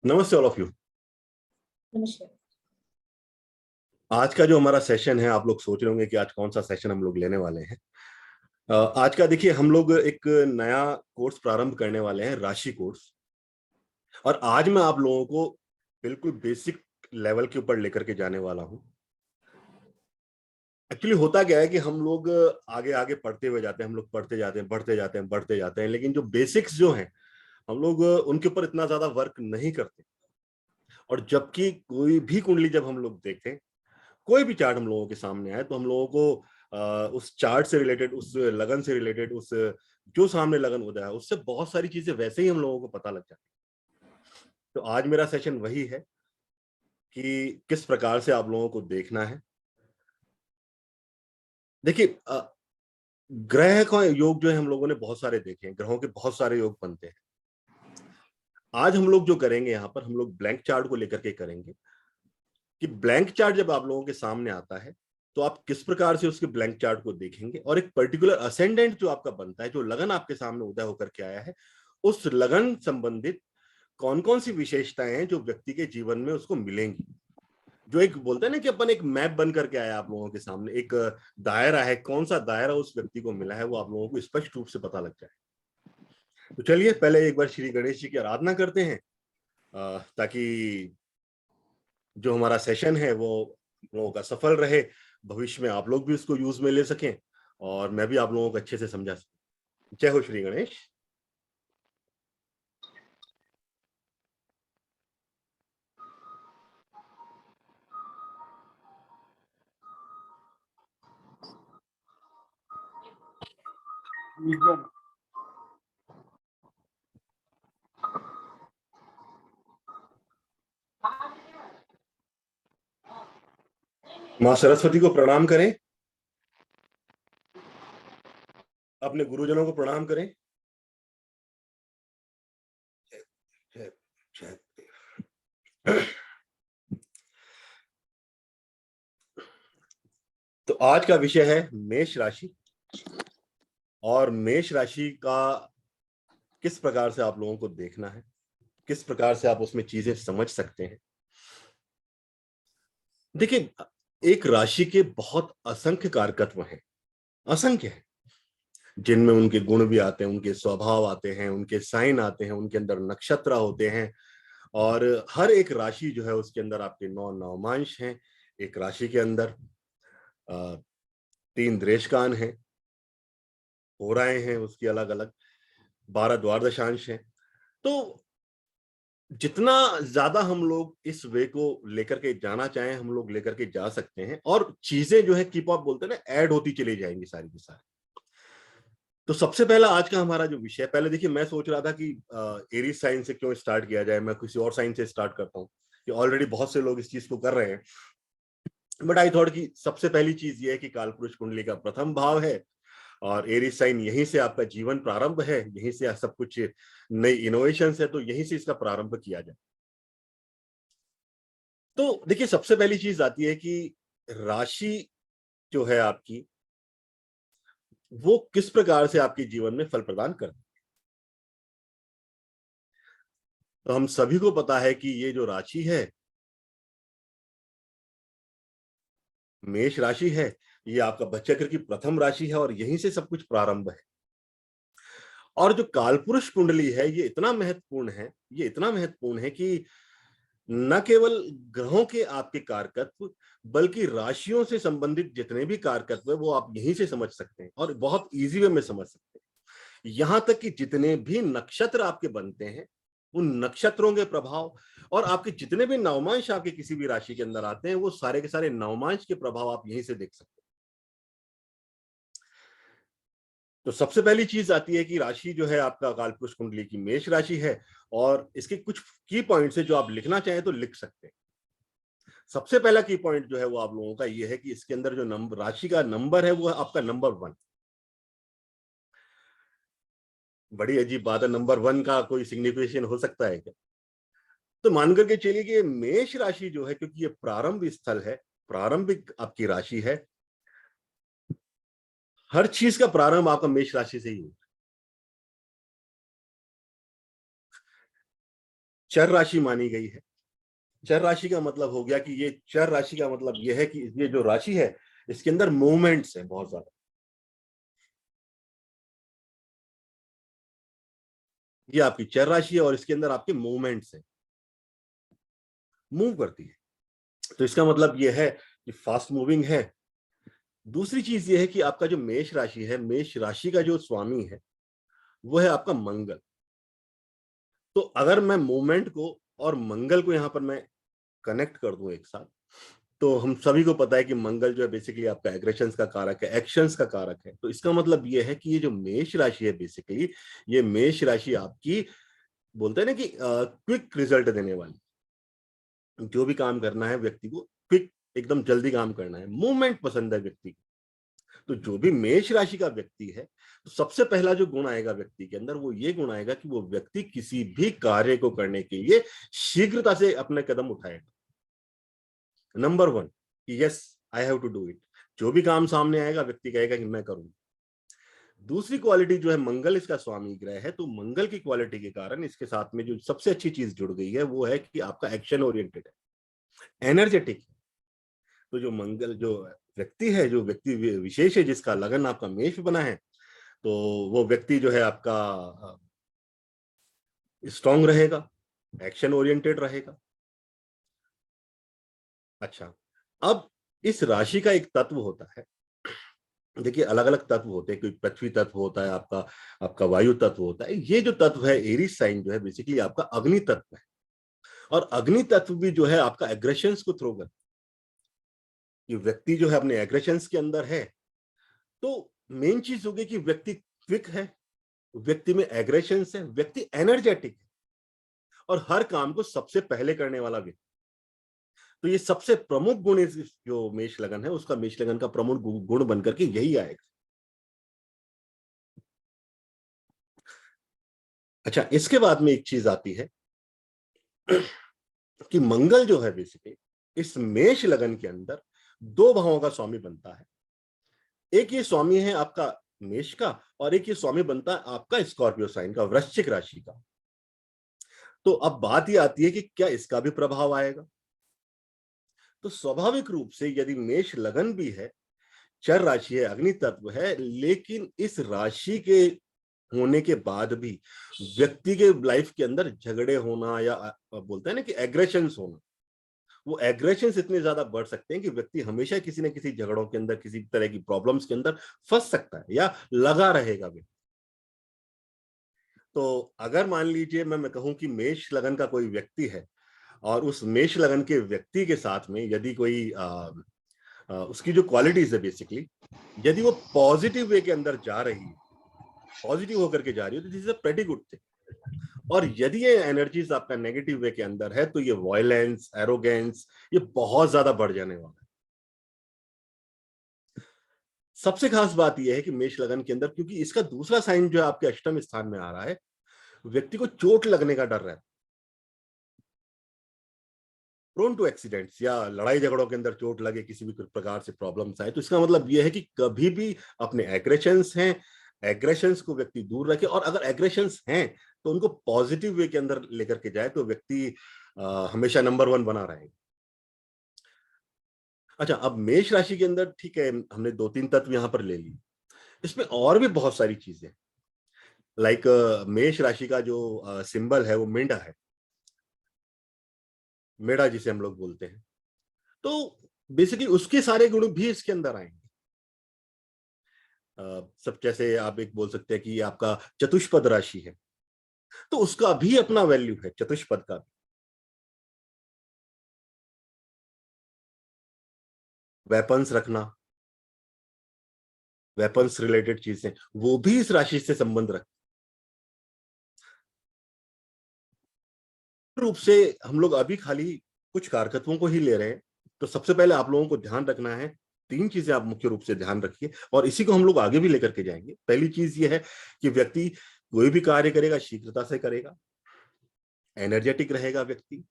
नमस्ते all of you. नमस्कार। आज का जो हमारा सेशन है, आप लोग सोच रहे होंगे कि आज कौन सा सेशन हम लोग लेने वाले हैं। आज का देखिए, हम लोग एक नया कोर्स प्रारंभ करने वाले हैं, राशि कोर्स। और आज मैं आप लोगों को बिल्कुल बेसिक लेवल के ऊपर लेकर के जाने वाला हूं। एक्चुअली होता क्या है कि हम लोग आगे आगे पढ़ते हुए जाते हैं, हम लोग पढ़ते जाते हैं, बढ़ते जाते हैं, बढ़ते जाते हैं, लेकिन जो बेसिक्स जो हैं हम लोग उनके ऊपर इतना ज्यादा वर्क नहीं करते। और जबकि कोई भी कुंडली जब हम लोग देखें, कोई भी चार्ट हम लोगों के सामने आए, तो हम लोगों को उस चार्ट से रिलेटेड, उस लगन से रिलेटेड, उस जो सामने लगन उदय है उससे बहुत सारी चीजें वैसे ही हम लोगों को पता लग जाती है। तो आज मेरा सेशन वही है कि किस प्रकार से आप लोगों को देखना है। देखिए, ग्रह का योग जो है हम लोगों ने बहुत सारे देखे हैं, ग्रहों के बहुत सारे योग बनते हैं। आज हम लोग जो करेंगे, यहाँ पर हम लोग ब्लैंक चार्ट को लेकर के करेंगे कि ब्लैंक चार्ट जब आप लोगों के सामने आता है तो आप किस प्रकार से उसके ब्लैंक चार्ट को देखेंगे, और एक पर्टिकुलर असेंडेंट जो आपका बनता है, जो लगन आपके सामने उदय होकर के आया है, उस लगन संबंधित कौन कौन सी विशेषताएं हैं जो व्यक्ति के जीवन में उसको मिलेंगी। जो एक बोलते हैं ना कि अपन एक मैप बन करके आया आप लोगों के सामने, एक दायरा है, कौन सा दायरा उस व्यक्ति को मिला है वो आप लोगों को स्पष्ट रूप से पता लग जाए। तो चलिए पहले एक बार श्री गणेश जी की आराधना करते हैं, ताकि जो हमारा सेशन है वो लोगों का सफल रहे, भविष्य में आप लोग भी उसको यूज में ले सकें और मैं भी आप लोगों को अच्छे से समझा सकूं। जय हो श्री गणेश। माँ सरस्वती को प्रणाम करें, अपने गुरुजनों को प्रणाम करें। जय जय। तो आज का विषय है मेष राशि, और मेष राशि का किस प्रकार से आप लोगों को देखना है, किस प्रकार से आप उसमें चीजें समझ सकते हैं। देखिए, एक राशि के बहुत असंख्य कारकत्व हैं, असंख्य हैं, जिनमें उनके गुण भी आते हैं, उनके स्वभाव आते हैं, उनके साइन आते हैं, उनके अंदर नक्षत्र होते हैं। और हर एक राशि जो है उसके अंदर आपके 9 नवमांश हैं। एक राशि के अंदर 3 देशकान हैं, होराएं हैं उसकी अलग अलग, 12 द्वादशांश हैं। तो जितना ज्यादा हम लोग इस वे को लेकर के जाना चाहें, हम लोग लेकर के जा सकते हैं, और चीजें जो है कीप अप बोलते हैं ना, ऐड होती चली जाएंगी सारी की सारी। तो सबसे पहला आज का हमारा जो विषय, पहले देखिए मैं सोच रहा था कि एरीज साइन से क्यों स्टार्ट किया जाए, मैं किसी और साइन से स्टार्ट करता हूँ, कि ऑलरेडी बहुत से लोग इस चीज को कर रहे हैं। बट आई थॉट कि सबसे पहली चीज ये है कि कालपुरुष कुंडली का प्रथम भाव है, और एरीज साइन यहीं से आपका जीवन प्रारंभ है, यहीं से सब कुछ नई इनोवेशन है, तो यहीं से इसका प्रारंभ किया जाए। तो देखिए, सबसे पहली चीज आती है कि राशि जो है आपकी, वो किस प्रकार से आपके जीवन में फल प्रदान करती है। तो हम सभी को पता है कि ये जो राशि है, मेष राशि है, ये आपका बचक्र की प्रथम राशि है, और यहीं से सब कुछ प्रारंभ है। और जो कालपुरुष कुंडली है, ये इतना महत्वपूर्ण है, ये इतना महत्वपूर्ण है कि न केवल ग्रहों के आपके कारकत्व, बल्कि राशियों से संबंधित जितने भी कारकत्व है वो आप यहीं से समझ सकते हैं, और बहुत इजी वे में समझ सकते हैं। यहां तक कि जितने भी नक्षत्र आपके बनते हैं, उन नक्षत्रों के प्रभाव, और आपके जितने भी नवमांश आपके किसी भी राशि के अंदर आते हैं, वो सारे के सारे नवमांश के प्रभाव आप यहीं से देख सकते हैं। तो सबसे पहली चीज आती है कि राशि जो है आपका कालपुरुष कुंडली की मेष राशि है, और इसके कुछ की पॉइंट्स है जो आप लिखना चाहें तो लिख सकते हैं। सबसे पहला की पॉइंट जो है वो आप लोगों का ये है कि इसके अंदर जो नंबर, राशि का नंबर है, वो आपका नंबर 1। बड़ी अजीब बात है, नंबर 1 का कोई सिग्निफिकेशन हो सकता है क्या? तो मान करके चलिए कि मेष राशि जो है, क्योंकि ये प्रारंभ स्थल है, प्रारंभिक आपकी राशि है, हर चीज का प्रारंभ आपका मेष राशि से ही है। चर राशि मानी गई है। चर राशि का मतलब हो गया कि ये चर राशि का मतलब ये है कि ये जो राशि है इसके अंदर मूवमेंट्स है बहुत ज्यादा। ये आपकी चर राशि है और इसके अंदर आपके मूवमेंट्स है, मूव करती है। तो इसका मतलब ये है कि फास्ट मूविंग है। दूसरी चीज ये है कि आपका जो मेष राशि है, मेष राशि का जो स्वामी है वो है आपका मंगल। तो अगर मैं मूवमेंट को और मंगल को यहां पर मैं कनेक्ट कर दूं एक साथ, तो हम सभी को पता है कि मंगल जो है बेसिकली आपका एग्रेशंस का कारक है, एक्शंस का कारक है। तो इसका मतलब ये है कि ये जो मेष राशि है बेसिकली, ये मेष राशि आपकी बोलते हैं ना कि क्विक रिजल्ट देने वाली, जो भी काम करना है व्यक्ति को क्विक, एकदम जल्दी काम करना है, मूवमेंट पसंद है व्यक्ति को। तो जो भी मेष राशि का व्यक्ति है, तो सबसे पहला जो गुण आएगा व्यक्ति के अंदर वो ये गुण आएगा कि वो व्यक्ति किसी भी कार्य को करने के लिए शीघ्रता से अपने कदम उठाएगा। Number one, yes I have to do it. जो भी काम सामने आएगा व्यक्ति कहेगा कि मैं करूंगा। दूसरी क्वालिटी जो है, मंगल इसका स्वामी ग्रह है, तो मंगल की क्वालिटी के कारण इसके साथ में जो सबसे अच्छी चीज जुड़ गई है वो है कि आपका एक्शन ओरिएंटेड है, एनर्जेटिक है। तो जो मंगल जो व्यक्ति है, जो व्यक्ति विशेष है जिसका लगन आपका मेष बना है, तो वो व्यक्ति जो है आपका स्ट्रांग रहेगा, एक्शन ओरिएंटेड रहेगा। अच्छा, अब इस राशि का एक तत्व होता है। देखिए अलग अलग तत्व होते हैं, कोई पृथ्वी तत्व होता है आपका, आपका वायु तत्व होता है। ये जो तत्व है एरीज साइन जो है बेसिकली आपका अग्नि तत्व है। और अग्नि तत्व भी जो है आपका एग्रेशंस को थ्रो करता है। ये व्यक्ति जो है अपने एग्रेशंस के अंदर है। तो मेन चीज होगी कि व्यक्ति क्विक है, व्यक्ति में एग्रेशंस है, व्यक्ति एनर्जेटिक है और हर काम को सबसे पहले करने वाला व्यक्ति। तो ये सबसे प्रमुख गुण इस जो मेष लगन है उसका, मेष लगन का प्रमुख गुण बनकर के यही आएगा। अच्छा, इसके बाद में एक चीज आती है कि मंगल जो है बेसिकली इस मेष लगन के अंदर दो भावों का स्वामी बनता है। एक ये स्वामी है आपका मेष का और एक ये स्वामी बनता है आपका स्कॉर्पियो साइन का, वृश्चिक राशि का। तो अब बात ये आती है कि क्या इसका भी प्रभाव आएगा। तो स्वाभाविक रूप से यदि मेष लगन भी है, चर राशि है, अग्नि तत्व है, लेकिन इस राशि के होने के बाद भी व्यक्ति के लाइफ के अंदर झगड़े होना या बोलते हैं ना कि एग्रेशंस होना, वो एग्रेशंस इतने ज्यादा बढ़ सकते हैं कि व्यक्ति हमेशा किसी न किसी झगड़ों के अंदर, किसी तरह की प्रॉब्लम्स के अंदर फंस सकता है या लगा रहेगा व्यक्ति। तो अगर मान लीजिए मैं कहूं कि मेष लगन का कोई व्यक्ति है और उस मेष लगन के व्यक्ति के साथ में यदि कोई उसकी जो क्वालिटीज है बेसिकली, यदि वो पॉजिटिव वे के अंदर जा रही है, पॉजिटिव होकर के जा रही है, तो this is a pretty good thing. और यदि ये एनर्जीज आपका नेगेटिव वे के अंदर है तो ये वायलेंस, एरोगेंस, ये बहुत ज्यादा बढ़ जाने वाला है। सबसे खास बात यह है कि मेष लगन के अंदर, क्योंकि इसका दूसरा साइन जो है आपके अष्टम स्थान में आ रहा है, व्यक्ति को चोट लगने का डर रहता है, प्रोन टू एक्सीडेंट्स या लड़ाई झगड़ों के अंदर चोट लगे, किसी भी प्रकार से प्रॉब्लम्स आए। तो इसका मतलब यह है कि कभी भी अपने एग्रेशंस हैं, एग्रेशंस को व्यक्ति दूर रखे और अगर एग्रेशंस हैं तो उनको पॉजिटिव वे के अंदर लेकर के जाए तो व्यक्ति हमेशा नंबर वन बना रहेगा। अच्छा, अब मेष राशि के अंदर ठीक है, हमने दो तीन तत्व यहां पर ले लिए, इसमें और भी बहुत सारी चीजें, लाइक मेष राशि का जो सिंबल है वो मेंढा है, मेढा जिसे हम लोग बोलते हैं। तो बेसिकली उसके सारे गुण भी इसके अंदर आएंगे। सब जैसे आप एक बोल सकते हैं कि ये आपका चतुष्पद राशि है, तो उसका भी अपना वैल्यू है, चतुष्पद का भी। वेपन्स रखना, वेपन्स रिलेटेड चीजें, वो भी इस राशि से संबंध रखते रूप से। हम लोग अभी खाली कुछ कारकत्वों को ही ले रहे हैं। तो सबसे पहले आप लोगों को ध्यान रखना है, तीन चीजें आप मुख्य रूप से ध्यान रखिए और इसी को हम लोग आगे भी लेकर के जाएंगे। पहली चीज ये है कि व्यक्ति कोई भी कार्य करेगा शीघ्रता से करेगा, एनर्जेटिक रहेगा व्यक्ति,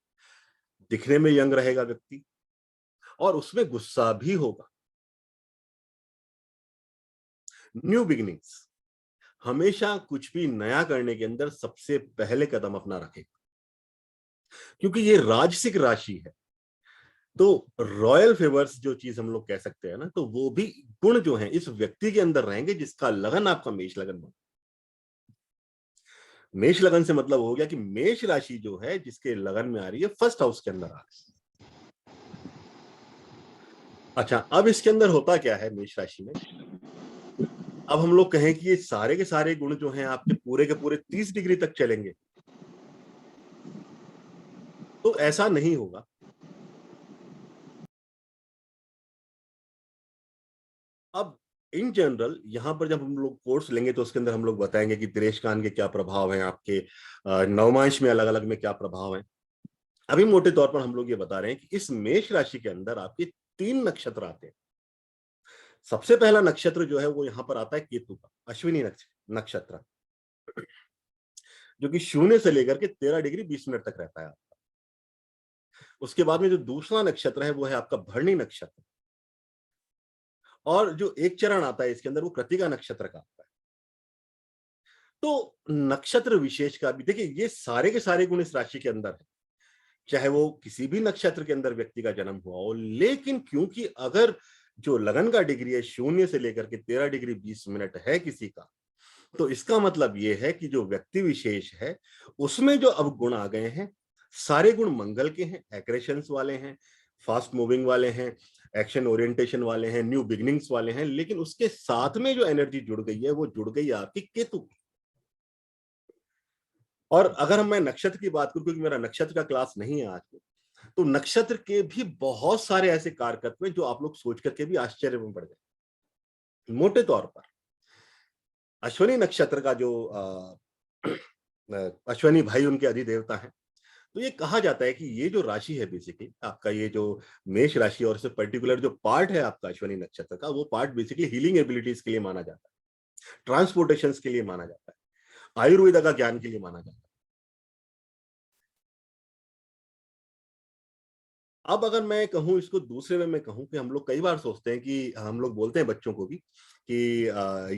दिखने में यंग रहेगा व्यक्ति और उसमें गुस्सा भी होगा। न्यू बिगिनिंग्स, हमेशा कुछ भी नया करने के अंदर सबसे पहले कदम अपना रखेगा। क्योंकि ये राजसिक राशि है। तो रॉयल फेवर्स जो चीज हम लोग कह सकते हैं ना, तो वो भी गुण जो है इस व्यक्ति के अंदर रहेंगे जिसका लगन आपका मेष लगन हो। मेष लगन से मतलब हो गया कि मेष राशि जो है जिसके लगन में आ रही है फर्स्ट हाउस के अंदर आ रही है। अच्छा, अब इसके अंदर होता क्या है मेष राशि में, अब हम लोग कहें कि ये सारे के सारे गुण जो हैं आपके पूरे के पूरे 30 डिग्री तक चलेंगे, तो ऐसा नहीं होगा। अब इन जनरल यहां पर जब हम लोग कोर्स लेंगे तो उसके अंदर हम लोग बताएंगे कि दिनेशकान के क्या प्रभाव हैं, आपके नवमांश में अलग अलग में क्या प्रभाव हैं। अभी मोटे तौर पर हम लोग ये बता रहे हैं कि इस मेष राशि के अंदर आपके 3 नक्षत्र आते हैं। सबसे पहला नक्षत्र जो है वो यहां पर आता है केतु का, अश्विनी नक्षत्र, जो कि 0 से लेकर के 13 डिग्री 20 मिनट तक रहता है। उसके बाद में जो दूसरा नक्षत्र है वो है आपका भरणी नक्षत्र, और जो एक चरण आता है इसके अंदर वो कृत्तिका नक्षत्र का आता है। तो नक्षत्र विशेष का भी देखिए, ये सारे के सारे गुण इस राशि के अंदर है, चाहे वो किसी भी नक्षत्र के अंदर व्यक्ति का जन्म हुआ हो। लेकिन क्योंकि अगर जो लगन का डिग्री है 0 से लेकर के 13 डिग्री 20 मिनट है किसी का, तो इसका मतलब ये है कि जो व्यक्ति विशेष है उसमें जो अब गुण आ गए हैं, सारे गुण मंगल के हैं, एग्रेशंस वाले हैं, फास्ट मूविंग वाले हैं, एक्शन ओरिएंटेशन वाले हैं, न्यू बिगिनिंग्स वाले हैं। लेकिन उसके साथ में जो एनर्जी जुड़ गई है वो जुड़ गई है आपकी केतु की। और अगर मैं नक्षत्र की बात करूं, क्योंकि मेरा नक्षत्र का क्लास नहीं है आज में, तो नक्षत्र के भी बहुत सारे ऐसे कारकत्व हैं जो आप लोग सोच करके भी आश्चर्य में पड़ गए। मोटे तौर पर अश्विनी नक्षत्र का जो अश्विनी भाई उनके अधिदेवता हैं, तो ये कहा जाता है कि ये जो राशि है बेसिकली आपका, ये जो मेष राशि और इससे पर्टिकुलर जो पार्ट है आपका अश्विनी नक्षत्र का, वो पार्ट बेसिकली हीलिंग एबिलिटीज के लिए माना जाता है, ट्रांसपोर्टेशन के लिए माना जाता है, आयुर्वेदा का ज्ञान के लिए माना जाता है। अब अगर मैं कहूं इसको दूसरे वे में कहूं कि हम लोग कई बार सोचते हैं कि हम लोग बोलते हैं बच्चों को भी कि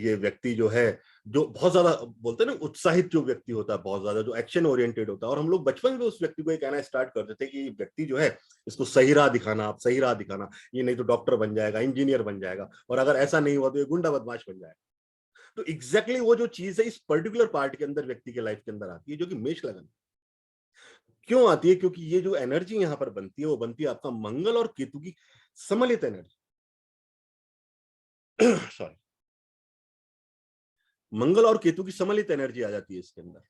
ये व्यक्ति जो है, जो बहुत ज्यादा बोलते हैं ना उत्साहित जो व्यक्ति होता है, बहुत ज्यादा जो एक्शन ओरिएंटेड होता है, और हम लोग बचपन में उस व्यक्ति को ये कहना स्टार्ट कर देते हैं कि व्यक्ति जो है इसको सही राह दिखाना, आप सही राह दिखाना, ये नहीं तो डॉक्टर बन जाएगा, इंजीनियर बन जाएगा, और अगर ऐसा नहीं हुआ तो ये गुंडा बदमाश बन जाएगा। तो एग्जैक्टली वो जो चीज है इस पर्टिकुलर पार्ट के अंदर व्यक्ति के लाइफ के अंदर आती है, जो कि मेष लगन क्यों आती है, क्योंकि ये जो एनर्जी यहां पर बनती है वो बनती है आपका मंगल और केतु की सम्मिलित एनर्जी। सॉरी, मंगल और केतु की सम्मिलित एनर्जी आ जाती है इसके अंदर।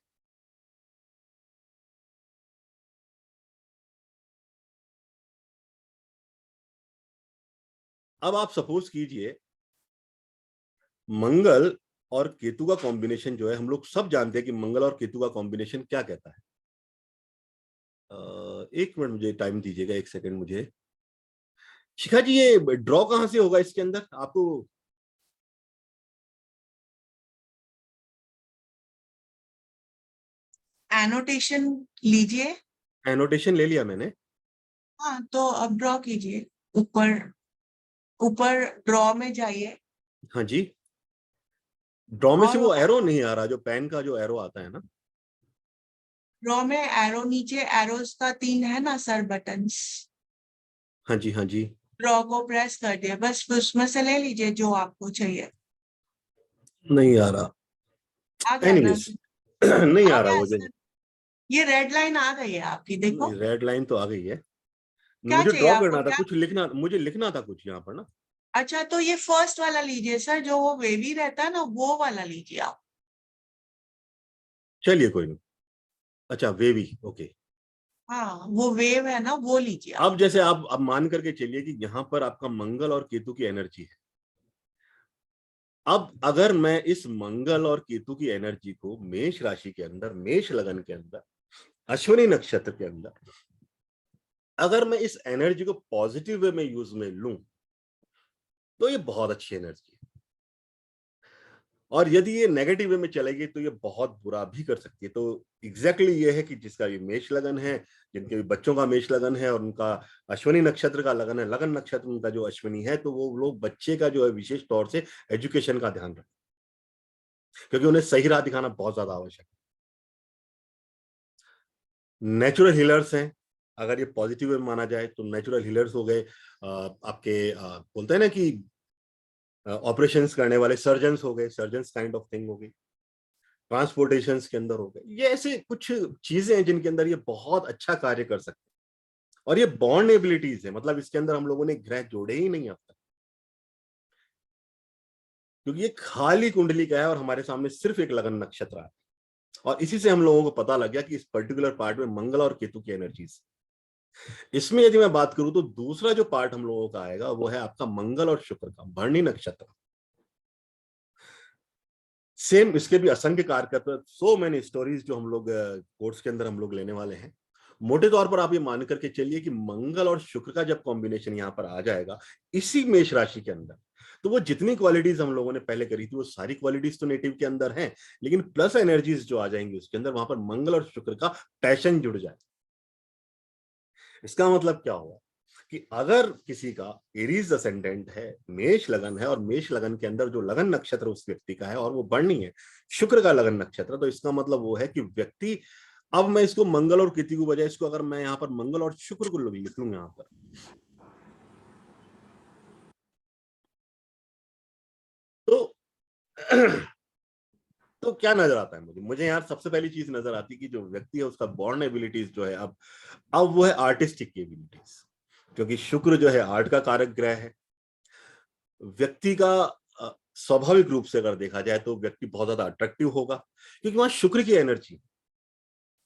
अब आप सपोज कीजिए मंगल और केतु का कॉम्बिनेशन जो है, हम लोग सब जानते हैं कि मंगल और केतु का कॉम्बिनेशन क्या कहता है। एक मिनट मुझे टाइम दीजिएगा, एक सेकंड मुझे। शिखा जी, ये ड्रॉ कहां से होगा इसके अंदर आपको? एनोटेशन लीजिए। एनोटेशन ले लिया मैंने। हाँ, तो अब ड्रॉ कीजिए। ऊपर ऊपर ड्रॉ में जाइए। हाँ जी, ड्रॉ में से और वो एरो वहाँ नहीं आ रहा, जो पेन का जो एरो आता है ना। ड्रॉ में एरो, नीचे एरोस का 3 है ना सर, बटन्स। हाँ जी, हाँ जी। ड्रॉ को प्रेस कर दिया, बस उसमें से ले लीजिए जो आपको चाहिए। नहीं आ रहा। आ गया ना एनीवेज, सर? नहीं आ आ रहा गया वो। सर। ये रेड लाइन आ गई है आपकी, देखो। रेड लाइन तो आ गई है। क्या मुझे चाहिए ड्रॉ आपको, करना था, क्या? कुछ लिखना, मुझे लिखना था कुछ यहाँ पर ना। अच्छा, तो ये फर्स्ट वाला लीजिए सर, जो वो वेवी रहता है ना, वो वाला लीजिए आप। चलिए कोई नहीं। अच्छा, वेवी, ओके। हाँ, वो वेव है ना, वो लीजिए आप। अब जैसे आप अब मान करके चलिए कि यहाँ पर आपका मंगल और केतु की एनर्जी है। अब अगर मैं इस मंगल और केतु की एनर्जी को मेष राशि के अंदर, मेष लगन के अंदर, अश्विनी नक्षत्र के अंदर, अगर मैं इस एनर्जी को पॉजिटिव वे में यूज में लूं, तो ये बहुत अच्छी एनर्जी है। और यदि ये नेगेटिव वे में चलेगी तो ये बहुत बुरा भी कर सकती है। तो एग्जैक्टली ये है कि जिसका ये मेष लगन है, जिनके भी बच्चों का मेष लगन है और उनका अश्विनी नक्षत्र का लगन है, लगन नक्षत्र उनका जो अश्विनी है, तो वो लोग बच्चे का जो है विशेष तौर से एजुकेशन का ध्यान रखें, क्योंकि उन्हें सही राह दिखाना बहुत ज्यादा आवश्यक है। नेचुरल हीलर्स हैं, अगर ये पॉजिटिव में माना जाए तो नेचुरल हीलर्स हो गए, आपके बोलते हैं ना कि ऑपरेशंस करने वाले सर्जन्स हो गए, सर्जन्स काइंड ऑफ थिंग हो गई, ट्रांसपोर्टेशन के अंदर हो गए। ये ऐसे कुछ चीजें हैं जिनके अंदर ये बहुत अच्छा कार्य कर सकते हैं। और ये बॉन्ड एबिलिटीज है, मतलब इसके अंदर हम लोगों ने ग्रह जोड़े ही नहीं अब तक, क्योंकि ये खाली कुंडली का है और हमारे सामने सिर्फ एक लगन नक्षत्र है। और इसी से हम लोगों को पता लग गया कि इस पर्टिकुलर पार्ट में मंगल और केतु की एनर्जीज। इसमें यदि मैं बात करूं तो दूसरा जो पार्ट हम लोगों का आएगा वो है आपका मंगल और शुक्र का, भरणी नक्षत्र। सेम इसके भी असंख्य कार्यकर्ता, सो मेनी स्टोरीज जो हम लोग कोर्स के अंदर हम लोग लेने वाले हैं। मोटे तौर पर आप ये मान करके चलिए कि मंगल और शुक्र का जब कॉम्बिनेशन यहाँ पर आ जाएगा इसी मेष राशि के अंदर, तो वो जितनी क्वालिटीज हम लोगों ने पहले करी थी वो सारी क्वालिटीज तो नेटिव के अंदर हैं, लेकिन प्लस एनर्जीज जो आ जाएंगी उसके अंदर, वहां पर मंगल और शुक्र का पैशन जुड़ जाए। इसका मतलब क्या हुआ कि अगर किसी का एरीज असेंडेंट है, मेष लगन है, और मेष लगन के अंदर जो लगन नक्षत्र उस व्यक्ति का है और वो बढ़नी है शुक्र का लगन नक्षत्र, तो इसका मतलब वो है कि व्यक्ति, अब मैं इसको मंगल और केतु की बजाय इसको अगर मैं यहाँ पर मंगल और शुक्र को लिख लूंगा यहाँ पर, तो तो क्या नजर आता है मुझे यार सबसे पहली चीज नजर आती है कि जो व्यक्ति है उसका बॉर्न एबिलिटीज जो है अब वो है आर्टिस्टिक एबिलिटीज, क्योंकि शुक्र जो है आर्ट का कारक ग्रह है। व्यक्ति का स्वाभाविक रूप से अगर देखा जाए तो व्यक्ति बहुत ज्यादा अट्रैक्टिव होगा, क्योंकि वहां शुक्र की एनर्जी।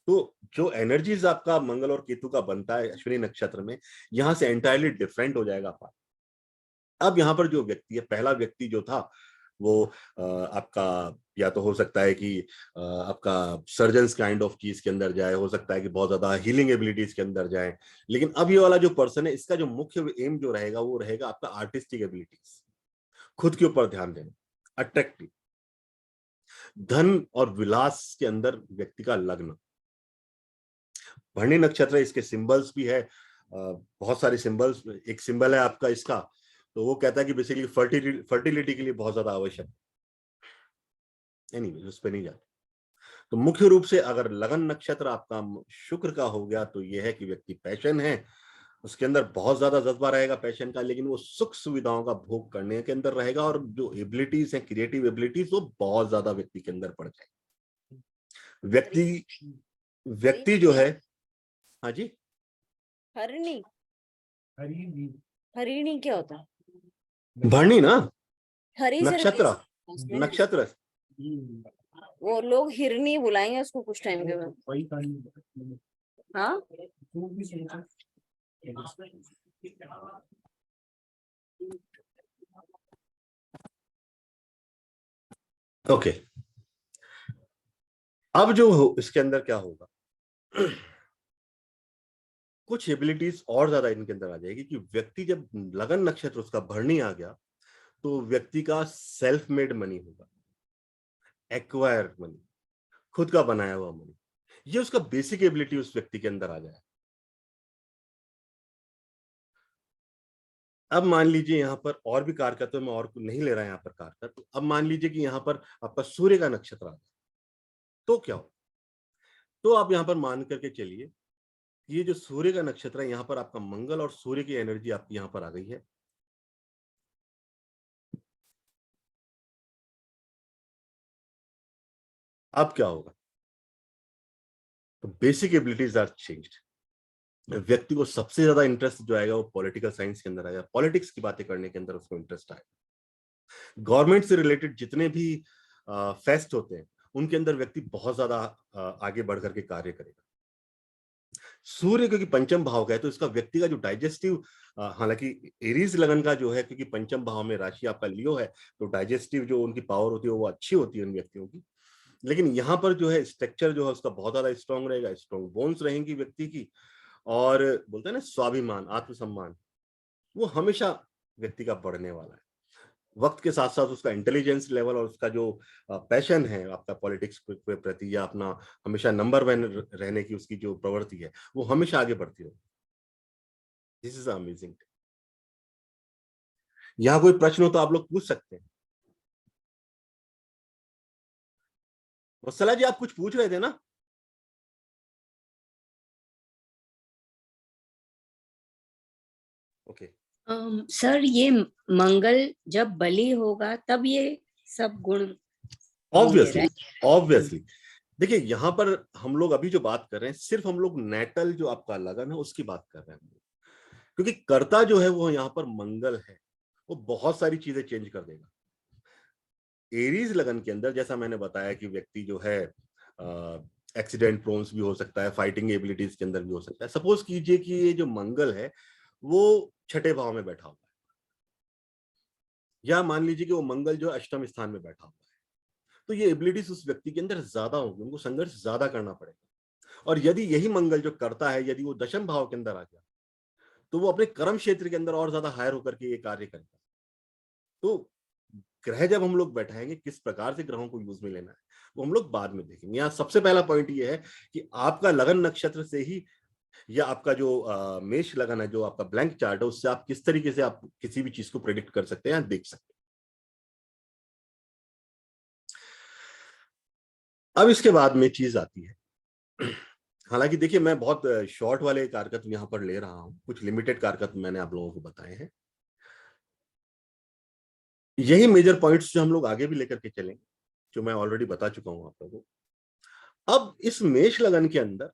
तो जो एनर्जीज आपका मंगल और केतु का बनता है अश्विनी नक्षत्र में, यहां से एंटायरली डिफरेंट हो जाएगा पार्ट। अब यहाँ पर जो व्यक्ति है, पहला व्यक्ति जो था वो आपका या तो हो सकता है कि आपका सर्जन्स काइंड ऑफ चीज के अंदर जाए, हो सकता है कि बहुत ज्यादा हीलिंग एबिलिटीज के अंदर जाए, लेकिन अब ये वाला जो पर्सन है इसका जो मुख्य एम जो रहेगा वो रहेगा आपका आर्टिस्टिक एबिलिटीज, खुद के ऊपर ध्यान देना, अट्रैक्टिव, धन और विलास के अंदर व्यक्ति का लग्न। भरणी नक्षत्र इसके सिंबल्स भी है, बहुत सारे सिंबल्स। एक सिंबल है आपका इसका, तो वो कहता है कि बेसिकली फर्टिलिटी के लिए बहुत ज्यादा आवश्यक। एनीवे उस पर नहीं जाते। तो मुख्य रूप से अगर लगन नक्षत्र आपका शुक्र का हो गया तो यह है कि व्यक्ति पैशन है, उसके अंदर बहुत ज्यादा जज्बा रहेगा पैशन का, लेकिन वो सुख सुविधाओं का भोग करने के अंदर रहेगा, और जो एबिलिटीज है क्रिएटिव एबिलिटीज वो बहुत ज्यादा व्यक्ति के अंदर पड़ जाएगी। व्यक्ति जो है, हाँ जी, हरिणी हरिणी क्या होता है? भरणी ना, हरी से नक्षत्र, उसमें नक्षत्र। वो लोग हिरनी बुलाएंगे उसको कुछ टाइम के बाद। हाँ ओके, अब जो इसके अंदर क्या होगा, कुछ एबिलिटीज और ज्यादा इनके अंदर आ जाएगी कि व्यक्ति जब लगन नक्षत्र उसका भरणी आ गया तो व्यक्ति का सेल्फ मेड मनी होगा, एक्वायर मनी, खुद का बनाया हुआ मनी, ये उसका बेसिक एबिलिटी उस व्यक्ति के अंदर आ जाए। अब मान लीजिए यहाँ पर और भी कारकत्व, मैं और नहीं ले रहा यहाँ पर कारकत्व, अब मान लीजिए कि यहाँ पर आपका सूर्य का नक्षत्र आ गया, तो क्या हो, तो आप यहाँ पर मान करके चलिए, ये जो सूर्य का नक्षत्र है यहाँ पर आपका मंगल और सूर्य की एनर्जी आपकी यहाँ पर आ गई है। अब क्या होगा, तो बेसिक एबिलिटीज आर चेंज्ड। व्यक्ति को सबसे ज्यादा इंटरेस्ट जो आएगा वो पॉलिटिकल साइंस के अंदर आएगा, पॉलिटिक्स की बातें करने के अंदर उसको इंटरेस्ट आएगा। गवर्नमेंट से रिलेटेड जितने भी फेस्ट होते हैं उनके अंदर व्यक्ति बहुत ज्यादा आगे बढ़ करके कार्य करेगा। सूर्य क्योंकि पंचम भाव का है तो इसका व्यक्ति का जो डाइजेस्टिव, हालांकि एरीज लगन का जो है, क्योंकि पंचम भाव में राशि आपका लियो है, तो डाइजेस्टिव जो उनकी पावर होती है वो अच्छी होती है उन व्यक्तियों की। लेकिन यहाँ पर जो है स्ट्रक्चर जो है उसका बहुत ज्यादा स्ट्रांग रहेगा, स्ट्रांग बोन्स रहेंगी व्यक्ति की, और बोलते हैं ना स्वाभिमान, आत्मसम्मान, वो हमेशा व्यक्ति का बढ़ने वाला है। वक्त के साथ साथ उसका इंटेलिजेंस लेवल और उसका जो पैशन है आपका पॉलिटिक्स के प्रति, या अपना हमेशा नंबर वन रहने की उसकी जो प्रवृत्ति है वो हमेशा आगे बढ़ती रहेगी। This is amazing. यहाँ कोई प्रश्न हो तो आप लोग पूछ सकते हैं। वत्सला जी आप कुछ पूछ रहे थे ना? ओके। सर ये मंगल जब बलि होगा तब ये सब गुण होंगे, ऑब्वियसली, right? ऑब्वियसली। देखिए यहाँ पर हम लोग अभी जो बात कर रहे हैं सिर्फ हम लोग नेटल जो आपका लगन है उसकी बात कर रहे हैं, क्योंकि कर्ता जो है वो यहाँ पर मंगल है, वो बहुत सारी चीजें चेंज कर देगा। एरीज लगन के अंदर जैसा मैंने बताया कि व्यक्ति जो है एक्सीडेंट प्रोन्स भी हो सकता है, फाइटिंग एबिलिटीज के अंदर भी हो सकता है। सपोज कीजिए कि ये जो मंगल है वो छठे भाव में बैठा हुआ है, या मान लीजिए कि वो मंगल जो अष्टम स्थान में बैठा हुआ है, तो ये एबिलिटीज उस व्यक्ति के अंदर ज्यादा होंगी, उनको संघर्ष ज्यादा करना पड़ेगा। और यदि यही मंगल जो करता है यदि वो दशम भाव के अंदर आ गया तो वो अपने कर्म क्षेत्र के अंदर और ज्यादा हायर होकर के ये कार्य करेगा। तो ग्रह जब हम लोग बैठाएंगे किस प्रकार से ग्रहों को यूज में लेना है वो हम लोग बाद में देखेंगे। यहाँ सबसे पहला पॉइंट ये है कि आपका लगन नक्षत्र से ही या आपका जो मेष लगन है, जो आपका ब्लैंक चार्ट है, उससे आप किस तरीके से आप किसी भी चीज को प्रेडिक्ट कर सकते हैं या देख सकते हैं। अब इसके बाद में चीज आती है, हालांकि देखिए मैं बहुत शॉर्ट वाले कारकत यहाँ पर ले रहा हूं, कुछ लिमिटेड कारकत मैंने आप लोगों को बताए हैं। यही मेजर पॉइंट्स जो हम लोग आगे भी लेकर के चलेंगे, जो मैं ऑलरेडी बता चुका हूं आप लोगों को। अब इस मेष लगन के अंदर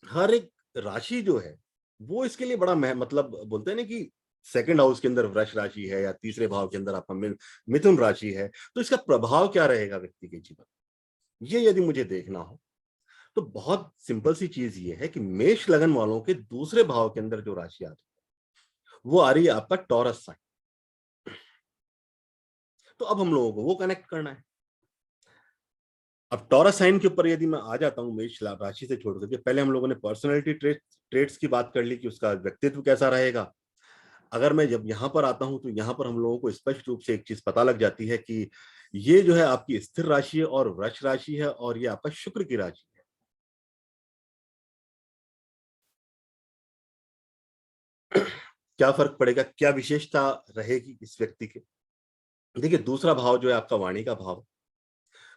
हर एक राशि जो है वो इसके लिए बड़ा मतलब बोलते हैं ना कि सेकंड हाउस के अंदर वृष राशि है या तीसरे भाव के अंदर आपका मिथुन राशि है, तो इसका प्रभाव क्या रहेगा व्यक्ति के जीवन, ये यदि मुझे देखना हो तो बहुत सिंपल सी चीज ये है कि मेष लगन वालों के दूसरे भाव के अंदर जो राशि आ रही है वो आ रही है आपका टॉरस साइन। तो अब हम लोगों को वो कनेक्ट करना है। अब टॉरस साइन के ऊपर यदि मैं आ जाता हूं मेष राशि से छोड़ करके, पहले हम लोगों ने पर्सनैलिटी ट्रेट्स की बात कर ली कि उसका व्यक्तित्व कैसा रहेगा। अगर मैं जब यहां पर आता हूं तो यहां पर हम लोगों को स्पष्ट रूप से एक चीज पता लग जाती है कि ये जो है आपकी स्थिर राशि है और वृष राशि है और ये आपका शुक्र की राशि है। क्या फर्क पड़ेगा, क्या विशेषता रहेगी इस व्यक्ति के? देखिए दूसरा भाव जो है आपका वाणी का भाव,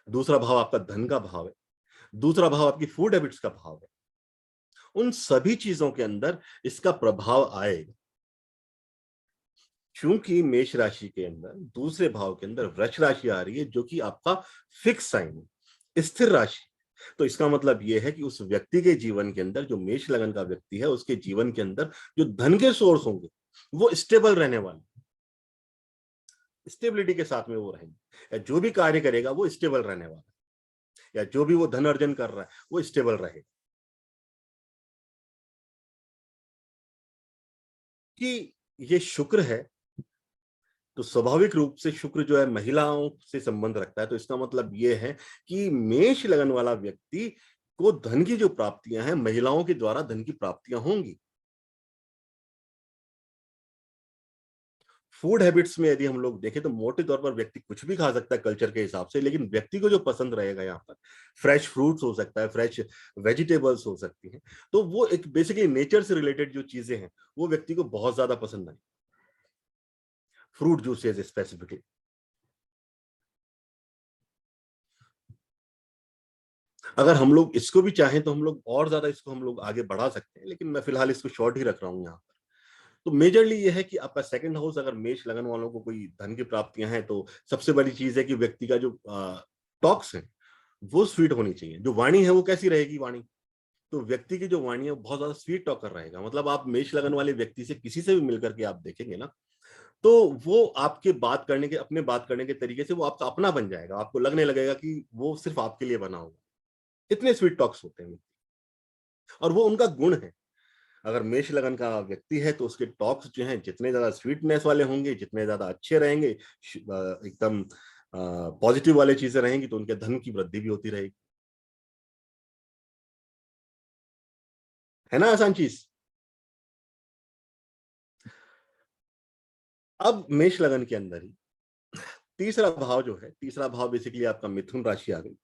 दूसरा भाव आपका धन का भाव है, दूसरा भाव आपकी फूड हैबिट्स का भाव है। उन सभी चीजों के अंदर इसका प्रभाव आएगा। चूंकि मेष राशि के अंदर दूसरे भाव के अंदर वृष राशि आ रही है जो कि आपका फिक्स साइन है, स्थिर राशि, तो इसका मतलब यह है कि उस व्यक्ति के जीवन के अंदर, जो मेष लगन का व्यक्ति है, उसके जीवन के अंदर जो धन के सोर्स होंगे वो स्टेबल रहने वाले, स्टेबिलिटी के साथ में वो रहेंगे, या जो भी कार्य करेगा वो स्टेबल रहने वाला है, या जो भी वो धन अर्जन कर रहा है वो स्टेबल रहेगा। कि ये शुक्र है तो स्वाभाविक रूप से शुक्र जो है महिलाओं से संबंध रखता है, तो इसका मतलब ये है कि मेष लगन वाला व्यक्ति को धन की जो प्राप्तियां हैं, महिलाओं के द्वारा धन की प्राप्तियां होंगी। फूड हैबिट्स में यदि हम लोग देखें तो मोटे तौर पर व्यक्ति कुछ भी खा सकता है कल्चर के हिसाब से, लेकिन व्यक्ति को जो पसंद रहेगा यहाँ पर फ्रेश फ्रूट्स हो सकता है, फ्रेश वेजिटेबल्स हो सकती हैं, तो वो एक बेसिकली नेचर से रिलेटेड जो चीजें हैं वो व्यक्ति को बहुत ज्यादा पसंद आई, फ्रूट जूसेस स्पेसिफिकली। अगर हम लोग इसको भी चाहें तो हम लोग और ज्यादा इसको हम लोग आगे बढ़ा सकते हैं, लेकिन मैं फिलहाल इसको शॉर्ट ही रख रहा हूं यहाँ पर। तो मेजरली ये है कि आपका सेकंड हाउस अगर मेष लगन वालों को कोई धन की प्राप्तियां हैं तो सबसे बड़ी चीज है कि व्यक्ति का जो टॉक्स है वो स्वीट होनी चाहिए। जो वाणी है वो कैसी रहेगी वाणी, तो व्यक्ति की जो वाणी है वो बहुत ज्यादा स्वीट टॉकर रहेगा। मतलब आप मेष लगन वाले व्यक्ति से किसी से भी मिलकर के आप देखेंगे ना, तो वो आपके बात करने के, अपने बात करने के तरीके से वो आपका अपना बन जाएगा, आपको लगने लगेगा कि वो सिर्फ आपके लिए बना होगा। इतने स्वीट टॉक्स होते हैं और वो उनका गुण है। अगर मेष लगन का व्यक्ति है तो उसके टॉक्स जो हैं जितने ज्यादा स्वीटनेस वाले होंगे, जितने ज्यादा अच्छे रहेंगे, एकदम पॉजिटिव वाले चीजें रहेंगी, तो उनके धन की वृद्धि भी होती रहेगी। है ना आसान चीज। अब मेष लगन के अंदर ही तीसरा भाव जो है, तीसरा भाव बेसिकली आपका मिथुन राशि आ गई।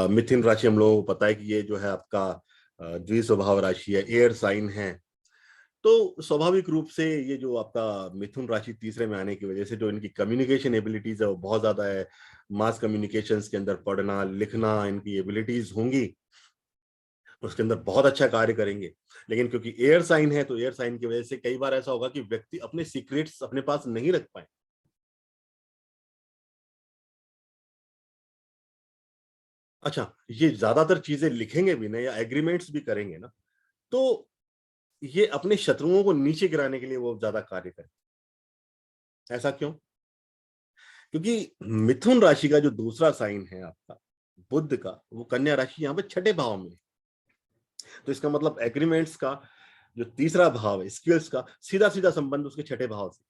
मिथुन राशि हम लोगों को पता है कि ये जो है आपका द्विस्वभाव राशि है, एयर साइन है। तो स्वाभाविक रूप से ये जो आपका मिथुन राशि तीसरे में आने की वजह से जो इनकी कम्युनिकेशन एबिलिटीज है वो बहुत ज्यादा है। मास कम्युनिकेशंस के अंदर पढ़ना लिखना इनकी एबिलिटीज होंगी। उसके अंदर बहुत अच्छा कार्य करेंगे, लेकिन क्योंकि एयर साइन है तो एयर साइन की वजह से कई बार ऐसा होगा कि व्यक्ति अपने सीक्रेट्स अपने पास नहीं रख पाए। अच्छा, ये ज्यादातर चीजें लिखेंगे भी ना या एग्रीमेंट्स भी करेंगे ना, तो ये अपने शत्रुओं को नीचे गिराने के लिए वो ज्यादा कार्य करें। ऐसा क्यों? क्योंकि मिथुन राशि का जो दूसरा साइन है आपका बुध का, वो कन्या राशि यहाँ पे छठे भाव में है। तो इसका मतलब एग्रीमेंट्स का जो तीसरा भाव है, स्किल्स का सीधा सीधा संबंध उसके छठे भाव से,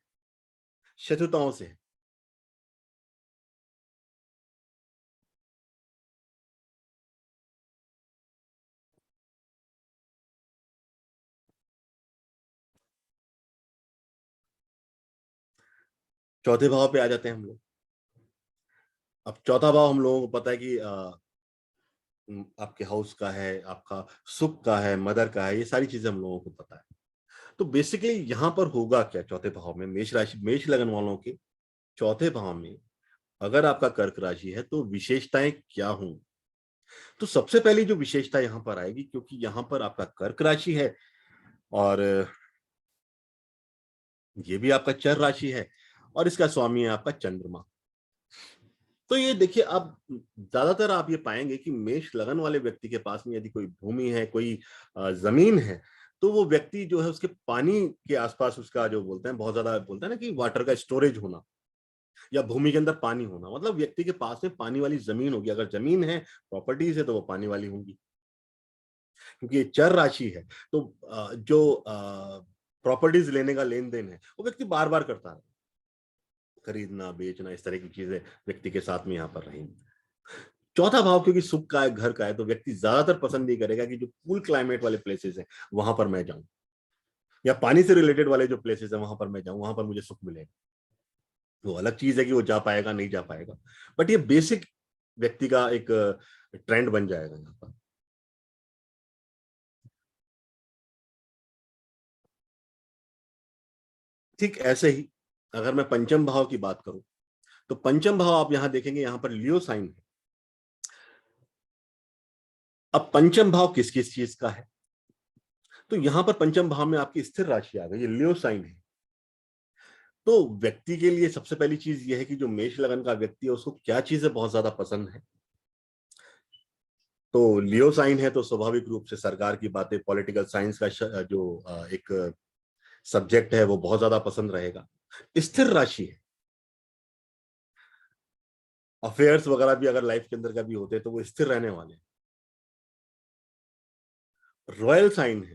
शत्रुताओं से है। चौथे भाव पे आ जाते हैं हम लोग। अब चौथा भाव हम लोगों को पता है कि आपके हाउस का है, आपका सुख का है, मदर का है, ये सारी चीजें हम लोगों को पता है। तो बेसिकली यहाँ पर होगा क्या चौथे भाव में, मेष राशि, मेष लगन वालों के चौथे भाव में अगर आपका कर्क राशि है तो विशेषताएं क्या होंगी? तो सबसे पहली जो विशेषता यहाँ पर आएगी, क्योंकि यहाँ पर आपका कर्क राशि है और ये भी आपका चर राशि है और इसका स्वामी है आपका चंद्रमा। तो ये देखिए, आप ज्यादातर आप ये पाएंगे कि मेष लगन वाले व्यक्ति के पास में यदि कोई भूमि है, कोई जमीन है, तो वो व्यक्ति जो है उसके पानी के आसपास उसका जो बोलते हैं, बहुत ज्यादा बोलते हैं ना कि वाटर का स्टोरेज होना या भूमि के अंदर पानी होना, मतलब व्यक्ति के पास में पानी वाली जमीन होगी। अगर जमीन है, प्रॉपर्टीज है, तो वो पानी वाली होंगी। क्योंकि ये चर राशि है तो जो प्रॉपर्टीज लेने का लेन देन है वो व्यक्ति बार बार करता है, खरीदना बेचना, इस तरह की चीजें व्यक्ति के साथ में यहाँ पर रहेंगी। चौथा भाव क्योंकि सुख का है, घर का है, तो व्यक्ति ज्यादातर पसंद नहीं करेगा कि जो कूल क्लाइमेट वाले प्लेसेस हैं वहां पर मैं जाऊं, या पानी से रिलेटेड वाले जो प्लेसेस हैं वहां पर मैं जाऊं, वहां पर मुझे सुख मिलेगा। वो अलग चीज है कि वो जा पाएगा नहीं जा पाएगा, बट ये बेसिक व्यक्ति का एक ट्रेंड बन जाएगा यहाँ पर। ठीक ऐसे ही अगर मैं पंचम भाव की बात करूं, तो पंचम भाव आप यहां देखेंगे, यहां पर लियो साइन है। अब पंचम भाव किस किस चीज का है? तो यहां पर पंचम भाव में आपकी स्थिर राशि आ गई, ये लियो साइन है। तो व्यक्ति के लिए सबसे पहली चीज यह है कि जो मेष लगन का व्यक्ति है उसको क्या चीजें बहुत ज्यादा पसंद है। तो लियो साइन है तो स्वाभाविक रूप से सरकार की बातें, पॉलिटिकल साइंस का जो एक सब्जेक्ट है वो बहुत ज्यादा पसंद रहेगा। स्थिर राशि है, अफेयर्स वगैरह भी अगर लाइफ के अंदर का भी होते हैं तो वो स्थिर रहने वाले हैं। रॉयल साइन है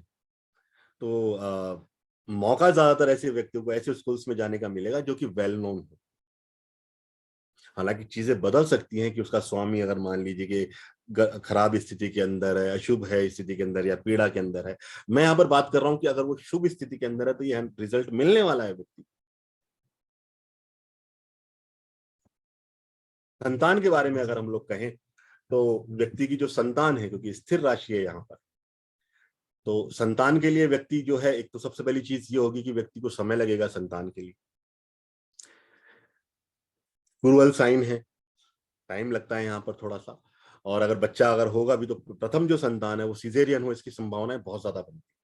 तो मौका ज्यादातर ऐसे व्यक्तियों को ऐसे स्कूल्स में जाने का मिलेगा जो कि वेल नोन हो। हालांकि चीजें बदल सकती हैं कि उसका स्वामी अगर मान लीजिए कि खराब स्थिति के अंदर है, अशुभ है स्थिति के अंदर या पीड़ा के अंदर है। मैं यहाँ पर बात कर रहा हूं कि अगर वो शुभ स्थिति के अंदर है तो ये रिजल्ट मिलने वाला है व्यक्ति। संतान के बारे में अगर हम लोग कहें तो व्यक्ति की जो संतान है, क्योंकि स्थिर राशि है यहाँ पर, तो संतान के लिए व्यक्ति जो है, एक तो सबसे पहली चीज ये होगी कि व्यक्ति को समय लगेगा संतान के लिए। क्रूअल साइन है, टाइम लगता है यहाँ पर थोड़ा सा। और अगर बच्चा अगर होगा भी तो प्रथम जो संतान है वो सिजेरियन हो, इसकी संभावनाएं बहुत ज्यादा बनती है।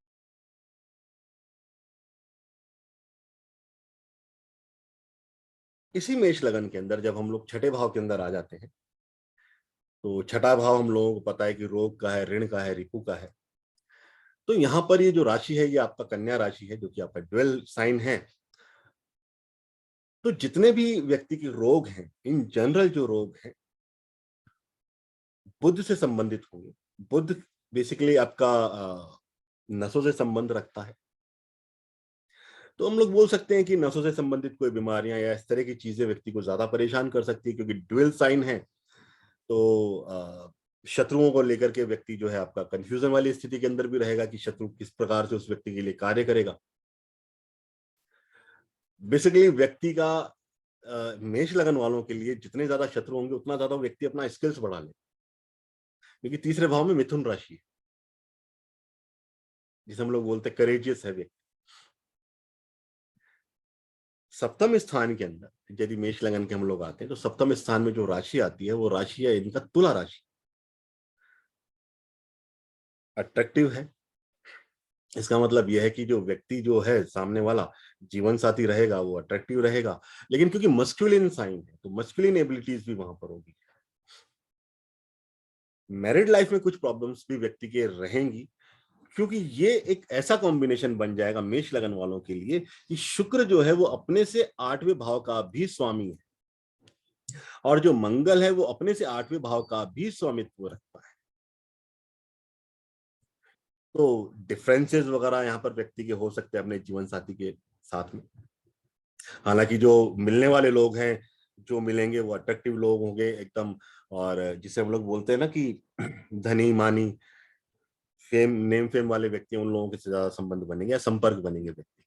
इसी मेष लगन के अंदर जब हम लोग छठे भाव के अंदर आ जाते हैं, तो छठा भाव हम लोगों को पता है कि रोग का है, ऋण का है, रिपु का है। तो यहाँ पर ये जो राशि है ये आपका कन्या राशि है, जो कि आपका ड्वेल साइन है। तो जितने भी व्यक्ति के रोग हैं, इन जनरल जो रोग हैं बुध से संबंधित होंगे। बुध बेसिकली आपका नसों से संबंध रखता है। तो हम लोग बोल सकते हैं कि नसों से संबंधित कोई बीमारियां या इस तरह की चीजें व्यक्ति को ज्यादा परेशान कर सकती है, क्योंकि ड्यूअल साइन है। तो शत्रुओं को लेकर के व्यक्ति जो है आपका कंफ्यूजन वाली स्थिति के अंदर भी रहेगा कि शत्रु किस प्रकार से उस व्यक्ति के लिए कार्य करेगा। बेसिकली व्यक्ति का मेष लगन वालों के लिए जितने ज्यादा शत्रु होंगे उतना ज्यादा व्यक्ति अपना स्किल्स बढ़ा ले, क्योंकि तीसरे भाव में मिथुन राशि है, जिसे हम लोग बोलते हैं करेजियस है व्यक्ति। सप्तम स्थान के अंदर यदि मेष लगन के हम लोग आते हैं तो सप्तम स्थान में जो राशि आती है वो राशि है इनका तुला राशि। अट्रैक्टिव है। इसका मतलब यह है कि जो व्यक्ति जो है सामने वाला जीवन साथी रहेगा वो अट्रैक्टिव रहेगा, लेकिन क्योंकि मस्कुलिन साइन है तो मस्कुलिन एबिलिटीज भी वहां पर होगी। मैरिड लाइफ में कुछ प्रॉब्लम्स भी व्यक्ति के रहेंगी, क्योंकि ये एक ऐसा कॉम्बिनेशन बन जाएगा मेष लगन वालों के लिए कि शुक्र जो है वो अपने से 8वें भाव का भी स्वामी है, और जो मंगल है वो अपने से 8वें भाव का भी स्वामित्व रखता है। तो डिफरेंसेस वगैरह यहाँ पर व्यक्ति के हो सकते हैं अपने जीवन साथी के साथ में। हालांकि जो मिलने वाले लोग हैं, जो मिलेंगे वो अट्रैक्टिव लोग होंगे एकदम, और जिसे हम लोग बोलते हैं ना कि धनी मानी फेम नेम फेम वाले व्यक्ति, उन लोगों के से ज्यादा संबंध बनेंगे या संपर्क बनेंगे व्यक्ति।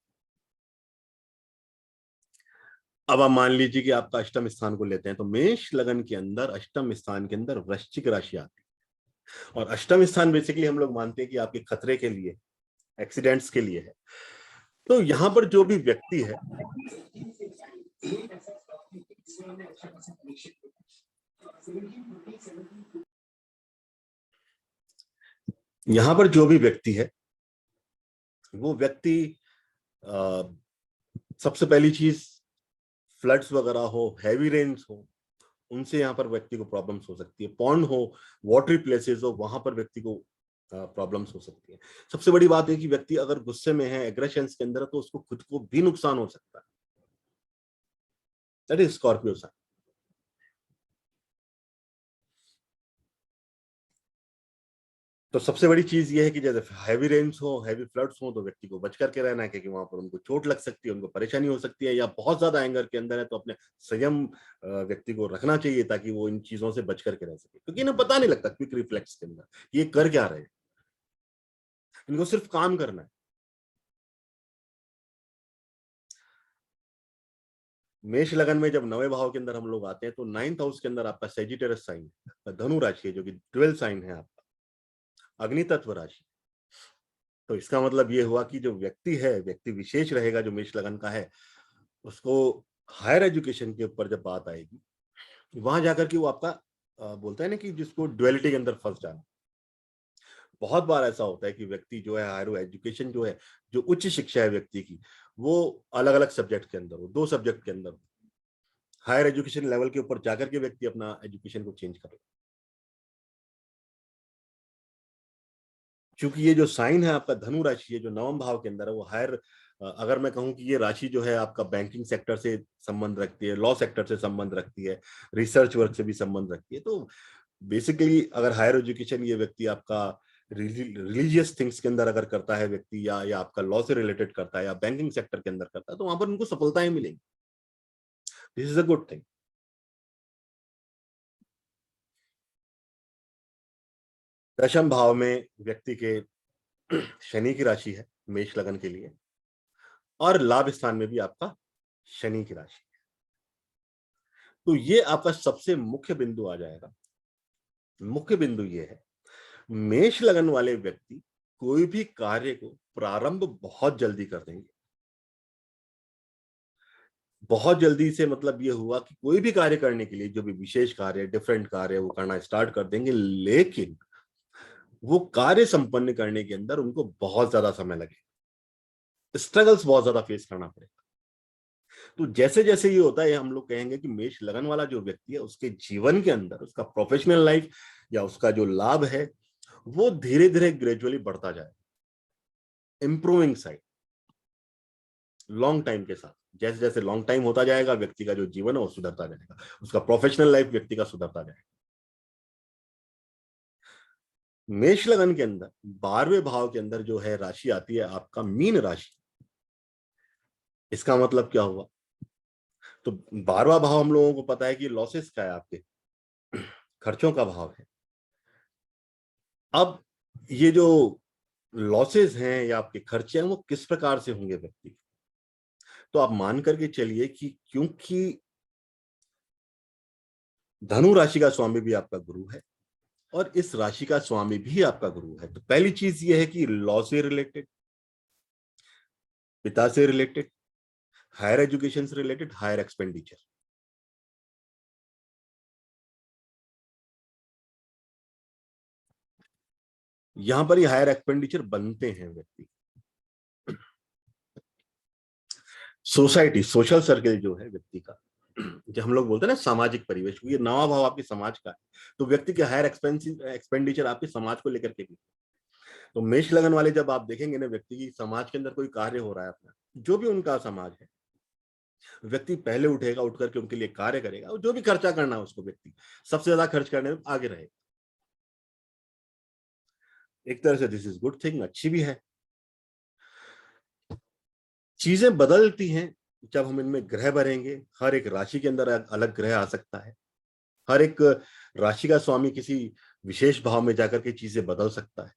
अब आप मान लीजिए कि आपका अष्टम स्थान को लेते हैं, तो मेष लगन के अंदर अष्टम स्थान के अंदर वृश्चिक राशि आती है, और अष्टम स्थान बेसिकली हम लोग मानते हैं कि आपके खतरे के लिए, एक्सीडेंट्स के लिए है। तो यहां पर जो भी व्यक्ति है, यहां पर जो भी व्यक्ति है वो व्यक्ति सबसे पहली चीज फ्लड्स वगैरह हो, हैवी रेन्स हो, उनसे यहाँ पर व्यक्ति को प्रॉब्लम्स हो सकती है। पॉन्ड हो, वाटरी प्लेसेस हो, वहां पर व्यक्ति को प्रॉब्लम्स हो सकती है। सबसे बड़ी बात है कि व्यक्ति अगर गुस्से में है, एग्रेशंस के अंदर है, तो उसको खुद को भी नुकसान हो सकता है। That is Scorpio sign. तो सबसे बड़ी चीज ये है कि जैसे हैवी रेन्स हो, हैवी फ्लड्स हो, तो व्यक्ति को बच करके रहना है, क्योंकि वहां पर उनको चोट लग सकती है, उनको परेशानी हो सकती है, या बहुत ज्यादा एंगर के अंदर है तो अपने संयम व्यक्ति को रखना चाहिए ताकि वो इन चीजों से बच करके रह सके, क्योंकि इन्हें पता नहीं लगता क्विक रिफ्लेक्स के अंदर ये कर क्या रहे हैं, इनको सिर्फ काम करना है। मेष लगन में जब 9वें भाव के अंदर हम लोग आते हैं तो 9th हाउस के अंदर आपका सेजिटेरियस साइन है, धनु राशि है, जो कि ड्वेल साइन है आपका, अग्नि तत्व राशि। तो इसका मतलब ये हुआ कि जो व्यक्ति है, व्यक्ति विशेष रहेगा जो मेष लगन का है, उसको हायर एजुकेशन के ऊपर जब बात आएगी, वहां जाकर के वो आपका बोलता है ना कि जिसको ड्युअलिटी के अंदर फंस जाना। बहुत बार ऐसा होता है कि व्यक्ति जो है हायर एजुकेशन जो है, जो उच्च शिक्षा है व्यक्ति की, वो अलग अलग सब्जेक्ट के अंदर हो, 2 सब्जेक्ट के अंदर हो। हायर एजुकेशन लेवल के ऊपर जाकर के व्यक्ति अपना एजुकेशन को चेंज करे। क्योंकि ये जो साइन है आपका धनु राशि है, जो 9वें भाव के अंदर है, वो हायर, अगर मैं कहूं कि ये राशि जो है आपका बैंकिंग सेक्टर से संबंध रखती है, लॉ सेक्टर से संबंध रखती है, रिसर्च वर्क से भी संबंध रखती है। तो बेसिकली अगर हायर एजुकेशन ये व्यक्ति आपका रिलीजियस थिंग्स के अंदर अगर करता है व्यक्ति, या आपका लॉ से रिलेटेड करता है, या बैंकिंग सेक्टर के अंदर करता है, तो वहां पर उनको सफलताएं मिलेंगी। This is a good thing. दशम भाव में व्यक्ति के शनि की राशि है मेष लगन के लिए, और लाभ स्थान में भी आपका शनि की राशि है। तो ये आपका सबसे मुख्य बिंदु आ जाएगा। मुख्य बिंदु ये है, मेष लगन वाले व्यक्ति कोई भी कार्य को प्रारंभ बहुत जल्दी कर देंगे। बहुत जल्दी से मतलब ये हुआ कि कोई भी कार्य करने के लिए, जो भी विशेष कार्य, डिफरेंट कार्य, वो करना स्टार्ट कर देंगे, लेकिन वो कार्य संपन्न करने के अंदर उनको बहुत ज्यादा समय लगेगा, स्ट्रगल्स बहुत ज्यादा फेस करना पड़ेगा। तो जैसे जैसे ये होता है, हम लोग कहेंगे कि मेष लगन वाला जो व्यक्ति है, उसके जीवन के अंदर उसका प्रोफेशनल लाइफ या उसका जो लाभ है वो धीरे धीरे ग्रेजुअली बढ़ता जाए, इंप्रूविंग साइड, लॉन्ग टाइम के साथ। जैसे जैसे लॉन्ग टाइम होता जाएगा, व्यक्ति का जो जीवन है वो सुधरता जाएगा, उसका प्रोफेशनल लाइफ व्यक्ति का सुधरता जाएगा। मेष लगन के अंदर 12वें भाव के अंदर जो है राशि आती है आपका मीन राशि। इसका मतलब क्या हुआ? तो 12वां भाव हम लोगों को पता है कि लॉसेस का है, आपके खर्चों का भाव है। अब ये जो लॉसेस हैं या आपके खर्चे हैं, वो किस प्रकार से होंगे व्यक्ति के? तो आप मान करके चलिए कि क्योंकि धनु राशि का स्वामी भी आपका गुरु है, और इस राशि का स्वामी भी आपका गुरु है, तो पहली चीज ये है कि लॉ से रिलेटेड, पिता से रिलेटेड, हायर एजुकेशन से रिलेटेड, हायर एक्सपेंडिचर। यहां पर ही हायर एक्सपेंडिचर बनते हैं व्यक्ति। सोसाइटी, सोशल सर्कल जो है व्यक्ति का, जो हम लोग बोलते हैं ना सामाजिक परिवेश, ये नवा भाव आपके समाज का है, तो व्यक्ति के हायर एक्सपेंडिचर आपके समाज को लेकर के भी। तो मेष लगन वाले जब आप देखेंगे ना व्यक्ति की समाज के अंदर कोई कार्य हो रहा है अपना, जो भी उनका समाज है, व्यक्ति पहले उठेगा, उठ करके उनके लिए कार्य करेगा, और जो भी खर्चा करना है उसको व्यक्ति सबसे ज्यादा खर्च करने में आगे रहेगा। एक तरह से दिस इज गुड थिंग, अच्छी भी है। चीजें बदलती हैं जब हम इनमें ग्रह भरेंगे। हर एक राशि के अंदर अलग ग्रह आ सकता है, हर एक राशि का स्वामी किसी विशेष भाव में जाकर के चीजें बदल सकता है।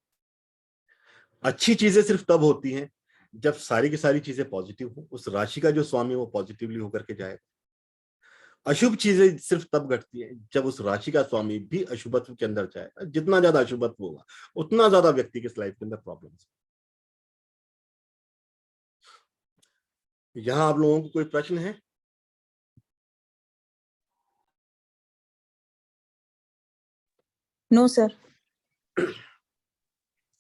अच्छी चीजें सिर्फ तब होती हैं जब सारी की सारी चीजें पॉजिटिव हो, उस राशि का जो स्वामी वो पॉजिटिवली होकर के जाएगा। अशुभ चीजें सिर्फ तब घटती है जब उस राशि का स्वामी भी अशुभत्व के अंदर जाएगा। जितना ज्यादा अशुभत्व होगा उतना ज्यादा व्यक्ति के लाइफ के अंदर प्रॉब्लम्स। यहां आप लोगों को कोई प्रश्न है? No sir.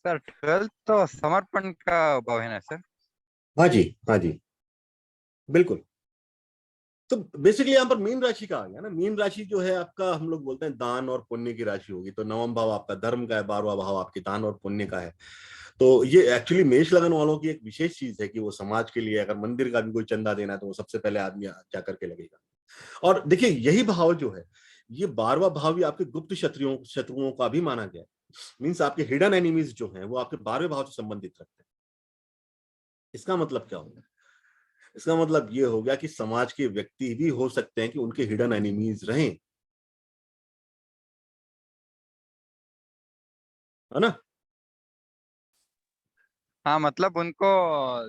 सर 12th तो समर्पण का भाव है ना सर? हाँ जी, हाँ जी, बिल्कुल। तो बेसिकली यहाँ पर मीन राशि का आ गया ना। मीन राशि जो है आपका, हम लोग बोलते हैं दान और पुण्य की राशि होगी, तो नवम भाव आपका धर्म का है, 12वां भाव आपके दान और पुण्य का है। तो ये एक्चुअली मेष लगन वालों की एक विशेष चीज है कि वो समाज के लिए अगर मंदिर का भी कोई चंदा देना है तो वो सबसे पहले आदमी जाकर के लगेगा। और देखिए यही भाव जो है, ये 12वां भाव भी आपके गुप्त शत्रुओं का भी माना गया है। मीन्स आपके हिडन एनिमीज जो हैं वो आपके 12वें भाव से संबंधित रखते हैं। इसका मतलब क्या होगा? इसका मतलब ये हो गया कि समाज के व्यक्ति भी हो सकते हैं कि उनके हिडन एनिमीज रहें, है ना। हाँ, मतलब उनको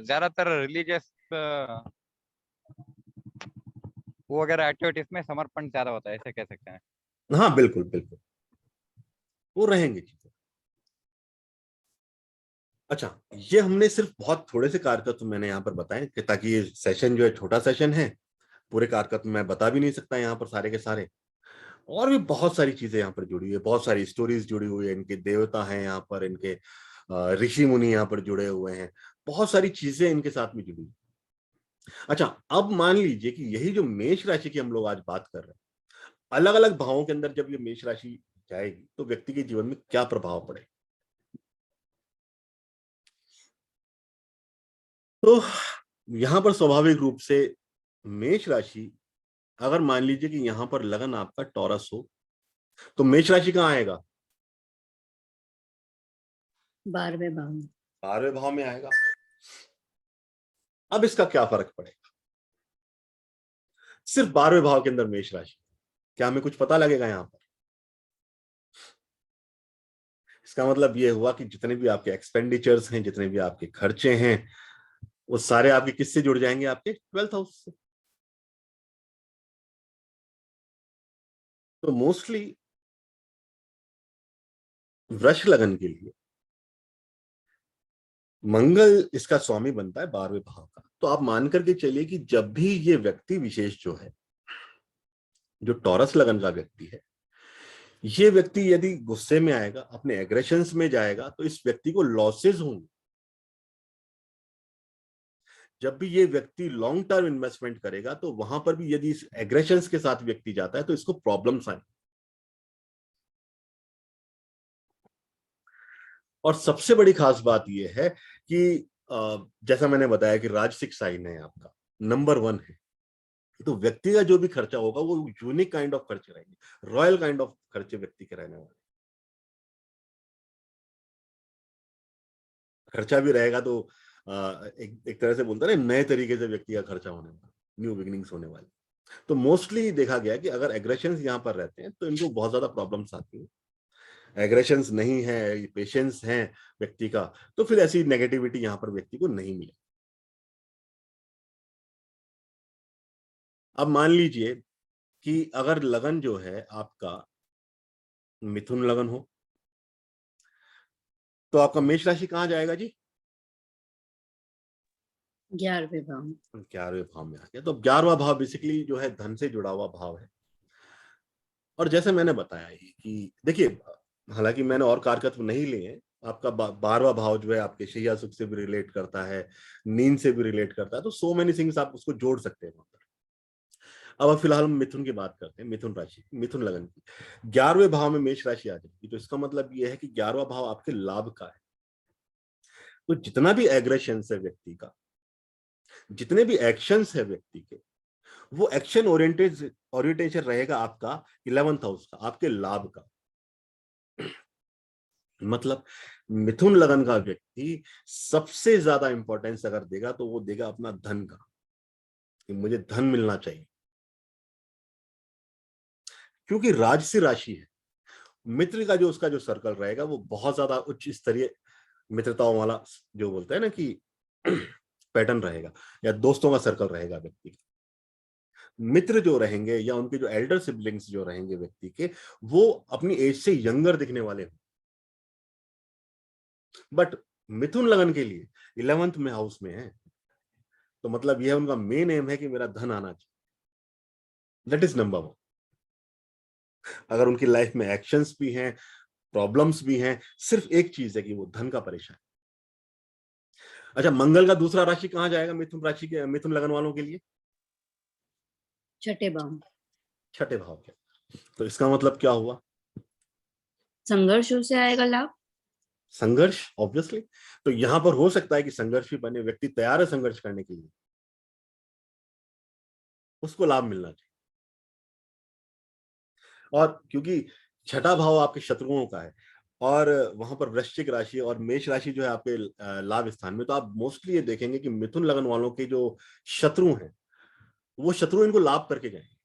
ज्यादातर रिलीजियस वो वगैरह एक्टिविटीज में समर्पण ज्यादा होता है, ऐसे कह सकते हैं। हाँ बिल्कुल बिल्कुल, वो रहेंगे चीजें। अच्छा, ये हमने सिर्फ बहुत थोड़े से कारकत्व मैंने यहाँ पर बताए कि ताकि ये सेशन जो है छोटा सेशन है, पूरे कारकत्व मैं बता भी नहीं सकता यहाँ पर सारे के सारे। और भी बहुत सारी चीजें यहाँ पर जुड़ी हुई है, बहुत सारी स्टोरीज जुड़ी हुई है, इनके देवता हैं यहाँ पर, इनके ऋषि मुनि यहाँ पर जुड़े हुए हैं, बहुत सारी चीजें इनके साथ में जुड़ी हुई। अच्छा, अब मान लीजिए कि यही जो मेष राशि की हम लोग आज बात कर रहे हैं, अलग अलग भावों के अंदर जब ये मेष राशि जाएगी तो व्यक्ति के जीवन में क्या प्रभाव पड़े। तो यहां पर स्वाभाविक रूप से मेष राशि, अगर मान लीजिए कि यहां पर लगन आपका टॉरस हो, तो मेष राशि कहां आएगा? 12वें भाव में। 12वें भाव में आएगा। अब इसका क्या फर्क पड़ेगा? सिर्फ 12वें भाव के अंदर मेष राशि, क्या हमें कुछ पता लगेगा यहां पर? इसका मतलब ये हुआ कि जितने भी आपके एक्सपेंडिचर्स हैं, जितने भी आपके खर्चे हैं, वो सारे आपके किससे जुड़ जाएंगे? आपके 12th हाउस से। तो मोस्टली वृष लगन के लिए मंगल इसका स्वामी बनता है 12वें भाव का। तो आप मान करके चलिए कि जब भी ये व्यक्ति विशेष जो है, जो टॉरस लगन का व्यक्ति है, ये व्यक्ति यदि गुस्से में आएगा, अपने एग्रेशंस में जाएगा, तो इस व्यक्ति को लॉसेस होंगे। जब भी ये व्यक्ति लॉन्ग टर्म इन्वेस्टमेंट करेगा तो वहां पर भी यदि इस एग्रेशंस के साथ व्यक्ति जाता है तो इसको प्रॉब्लम्स आए। और सबसे बड़ी खास बात यह है कि जैसा मैंने बताया कि राजसिक साइन है आपका, नंबर 1 है, तो व्यक्ति का जो भी खर्चा होगा वो यूनिक काइंड ऑफ खर्चे रहेंगे, रॉयल काइंड ऑफ खर्चे व्यक्ति के रहने वाले। खर्चा भी रहेगा तो एक तरह से बोलते हैं ना, नए तरीके से व्यक्ति का खर्चा होने वाला, न्यू बिगिनिंग्स होने वाली। तो मोस्टली देखा गया कि अगर एग्रेशंस यहाँ पर रहते हैं तो इनको बहुत ज्यादा प्रॉब्लम्स आती हैं। एग्रेशंस नहीं है, पेशेंस है व्यक्ति का, तो फिर ऐसी नेगेटिविटी यहाँ पर व्यक्ति को नहीं मिले। अब मान लीजिए कि अगर लगन जो है आपका मिथुन लगन हो, तो आपका मेष राशि कहाँ जाएगा जी? 11वें भाव में। 11वें भाव में आ गया। तो 11वां भाव बेसिकली जो है धन से जुड़ा हुआ भाव है। और जैसे मैंने बताया कि देखिए, हालांकि मैंने और कारकत्व नहीं लिए हैं, आपका 12वां भाव जो है आपके शैया सुख से भी रिलेट करता है, नींद से भी रिलेट करता है, तो सो मेनी थिंग्स आप उसको जोड़ सकते हैं वहां पर। अब फिलहाल हम मिथुन की बात करते हैं, मिथुन राशि, मिथुन लगन की। 11वें भाव में मेष राशि आ जाएगी, तो इसका मतलब यह है कि 11वां भाव आपके लाभ का है। तो जितना भी एग्रेशन है व्यक्ति का, जितने भी एक्शंस है व्यक्ति के, वो एक्शन ओरिएंटेशन रहेगा आपका 11th हाउस का, आपके लाभ का। मतलब मिथुन लगन का व्यक्ति सबसे ज्यादा इंपॉर्टेंस अगर देगा तो वो देगा अपना धन का, कि मुझे धन मिलना चाहिए, क्योंकि राजसी राशि है। मित्र का जो उसका जो सर्कल रहेगा वो बहुत ज्यादा उच्च स्तरीय मित्रताओं वाला, जो बोलते हैं ना कि पैटर्न रहेगा, या दोस्तों का सर्कल रहेगा व्यक्ति का। मित्र जो रहेंगे या उनके जो एल्डर सिबलिंग्स जो रहेंगे व्यक्ति के, वो अपनी एज से यंगर दिखने वाले हैं। बट मिथुन लगन के लिए 11th में हाउस में है, तो मतलब यह उनका मेन एम है कि मेरा धन आना चाहिए। That is number 1। अगर उनकी लाइफ में एक्शंस भी हैं, प्रॉब्लम्स भी हैं, सिर्फ एक चीज है कि वो धन का परेशान है। अच्छा, मंगल का दूसरा राशि कहां जाएगा मिथुन राशि के, मिथुन लगन वालों के लिए? छठे भाव में। छठे भाव के। तो इसका मतलब क्या हुआ? संघर्षों से आएगा लाभ। संघर्ष, ऑब्वियसली। तो यहां पर हो सकता है कि संघर्ष भी बने, व्यक्ति तैयार है संघर्ष करने के लिए, उसको लाभ मिलना चाहिए। और क्योंकि छठा भाव आपके शत्रुओं का है, और वहां पर वृश्चिक राशि और मेष राशि जो है आपके लाभ स्थान में, तो आप मोस्टली ये देखेंगे कि मिथुन लगन वालों के जो शत्रु हैं, वो शत्रु इनको लाभ करके जाएंगे।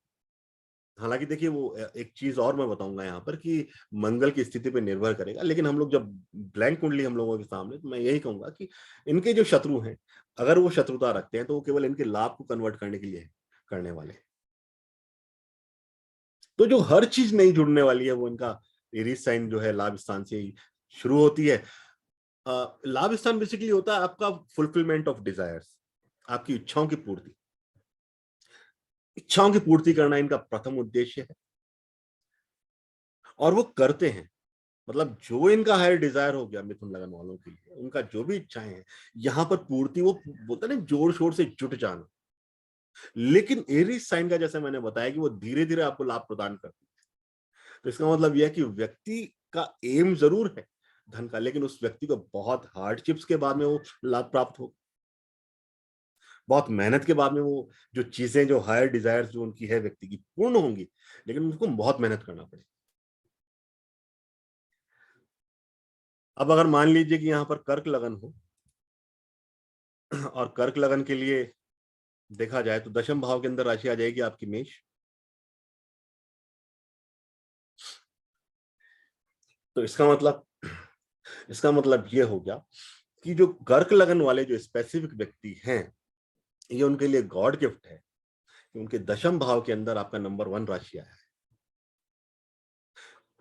हालांकि देखिए, वो एक चीज और मैं बताऊंगा यहाँ पर कि मंगल की स्थिति पे निर्भर करेगा, लेकिन हम लोग जब ब्लैंक कुंडली हम लोगों के सामने, तो मैं यही कहूंगा कि इनके जो शत्रु हैं, अगर वो शत्रुता रखते हैं तो वो केवल इनके लाभ को कन्वर्ट करने के लिए करने वाले हैं। तो जो हर चीज नहीं जुड़ने वाली है वो इनका एरीज साइन जो है लाभ स्थान से ही शुरू होती है। लाभ स्थान बेसिकली होता है आपका फुलफिलमेंट ऑफ डिजायर्स, आपकी इच्छाओं की पूर्ति। इच्छाओं की पूर्ति करना इनका प्रथम उद्देश्य है, और वो करते हैं। मतलब जो इनका हायर डिजायर हो गया मिथुन लगन वालों के लिए, उनका जो भी इच्छाएं हैं, यहां पर पूर्ति, वो बोलते हैं ना जोर शोर से जुट जाना। लेकिन एरीज साइन का, जैसे मैंने बताया, कि वो धीरे धीरे आपको लाभ प्रदान करती है। तो इसका मतलब यह है कि व्यक्ति का एम जरूर है धन का, लेकिन उस व्यक्ति को बहुत हार्डशिप्स के बाद में वो लाभ प्राप्त हो, बहुत मेहनत के बाद में वो जो चीजें, जो हायर डिजायर्स जो उनकी है व्यक्ति की, पूर्ण होंगी, लेकिन उनको बहुत मेहनत करना पड़ेगा। अब अगर मान लीजिए कि यहाँ पर कर्क लगन हो, और कर्क लगन के लिए देखा जाए तो 10वें भाव के अंदर राशि आ जाएगी आपकी मेष। तो इसका मतलब ये हो गया कि जो कर्क लगन वाले जो स्पेसिफिक व्यक्ति हैं, ये उनके लिए गॉड गिफ्ट है कि उनके 10वें भाव के अंदर आपका नंबर 1 राशि आया है।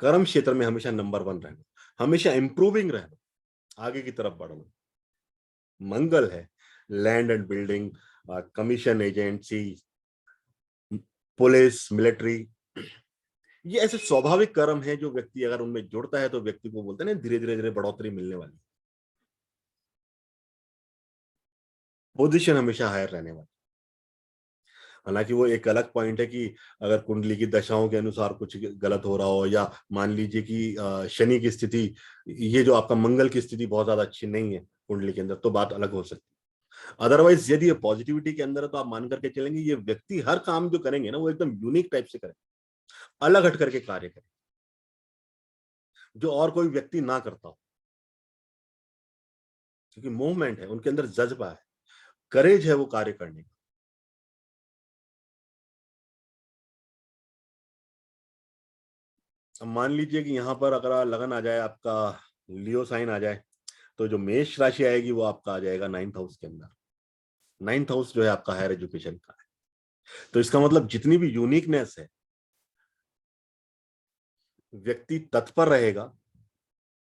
कर्म क्षेत्र में हमेशा नंबर 1 रहना, हमेशा इंप्रूविंग रहना, आगे की तरफ बढ़ना। मंगल है land and building, commission agency, police, military, ये ऐसे स्वाभाविक कर्म है जो व्यक्ति अगर उनमें जुड़ता है तो व्यक्ति को, बोलते हैं ना, धीरे धीरे धीरे बढ़ोतरी मिलने वाली, पोजीशन हमेशा हायर रहने वाली। हालांकि वो एक अलग पॉइंट है कि अगर कुंडली की दशाओं के अनुसार कुछ गलत हो रहा हो, या मान लीजिए कि शनि की स्थिति, ये जो आपका मंगल की स्थिति बहुत ज्यादा अच्छी नहीं है कुंडली के अंदर, तो बात अलग हो सकती है। अदरवाइज यदि ये पॉजिटिविटी के अंदर है तो आप मान करके चलेंगे ये व्यक्ति हर काम जो करेंगे ना, वो एकदम यूनिक टाइप से करें, अलग हट करके कार्य करें, जो और कोई व्यक्ति ना करता हो। क्योंकि मूवमेंट है उनके अंदर, जज्बा है, करेज है वो कार्य करने का। अब मान लीजिए कि यहाँ पर अगर लगन आ जाए आपका, लियो साइन आ जाए, तो जो मेष राशि आएगी वो आपका आ जाएगा 9th हाउस के अंदर। 9th हाउस जो है आपका हायर एजुकेशन का है। तो इसका मतलब जितनी भी यूनिकनेस है, व्यक्ति तत्पर रहेगा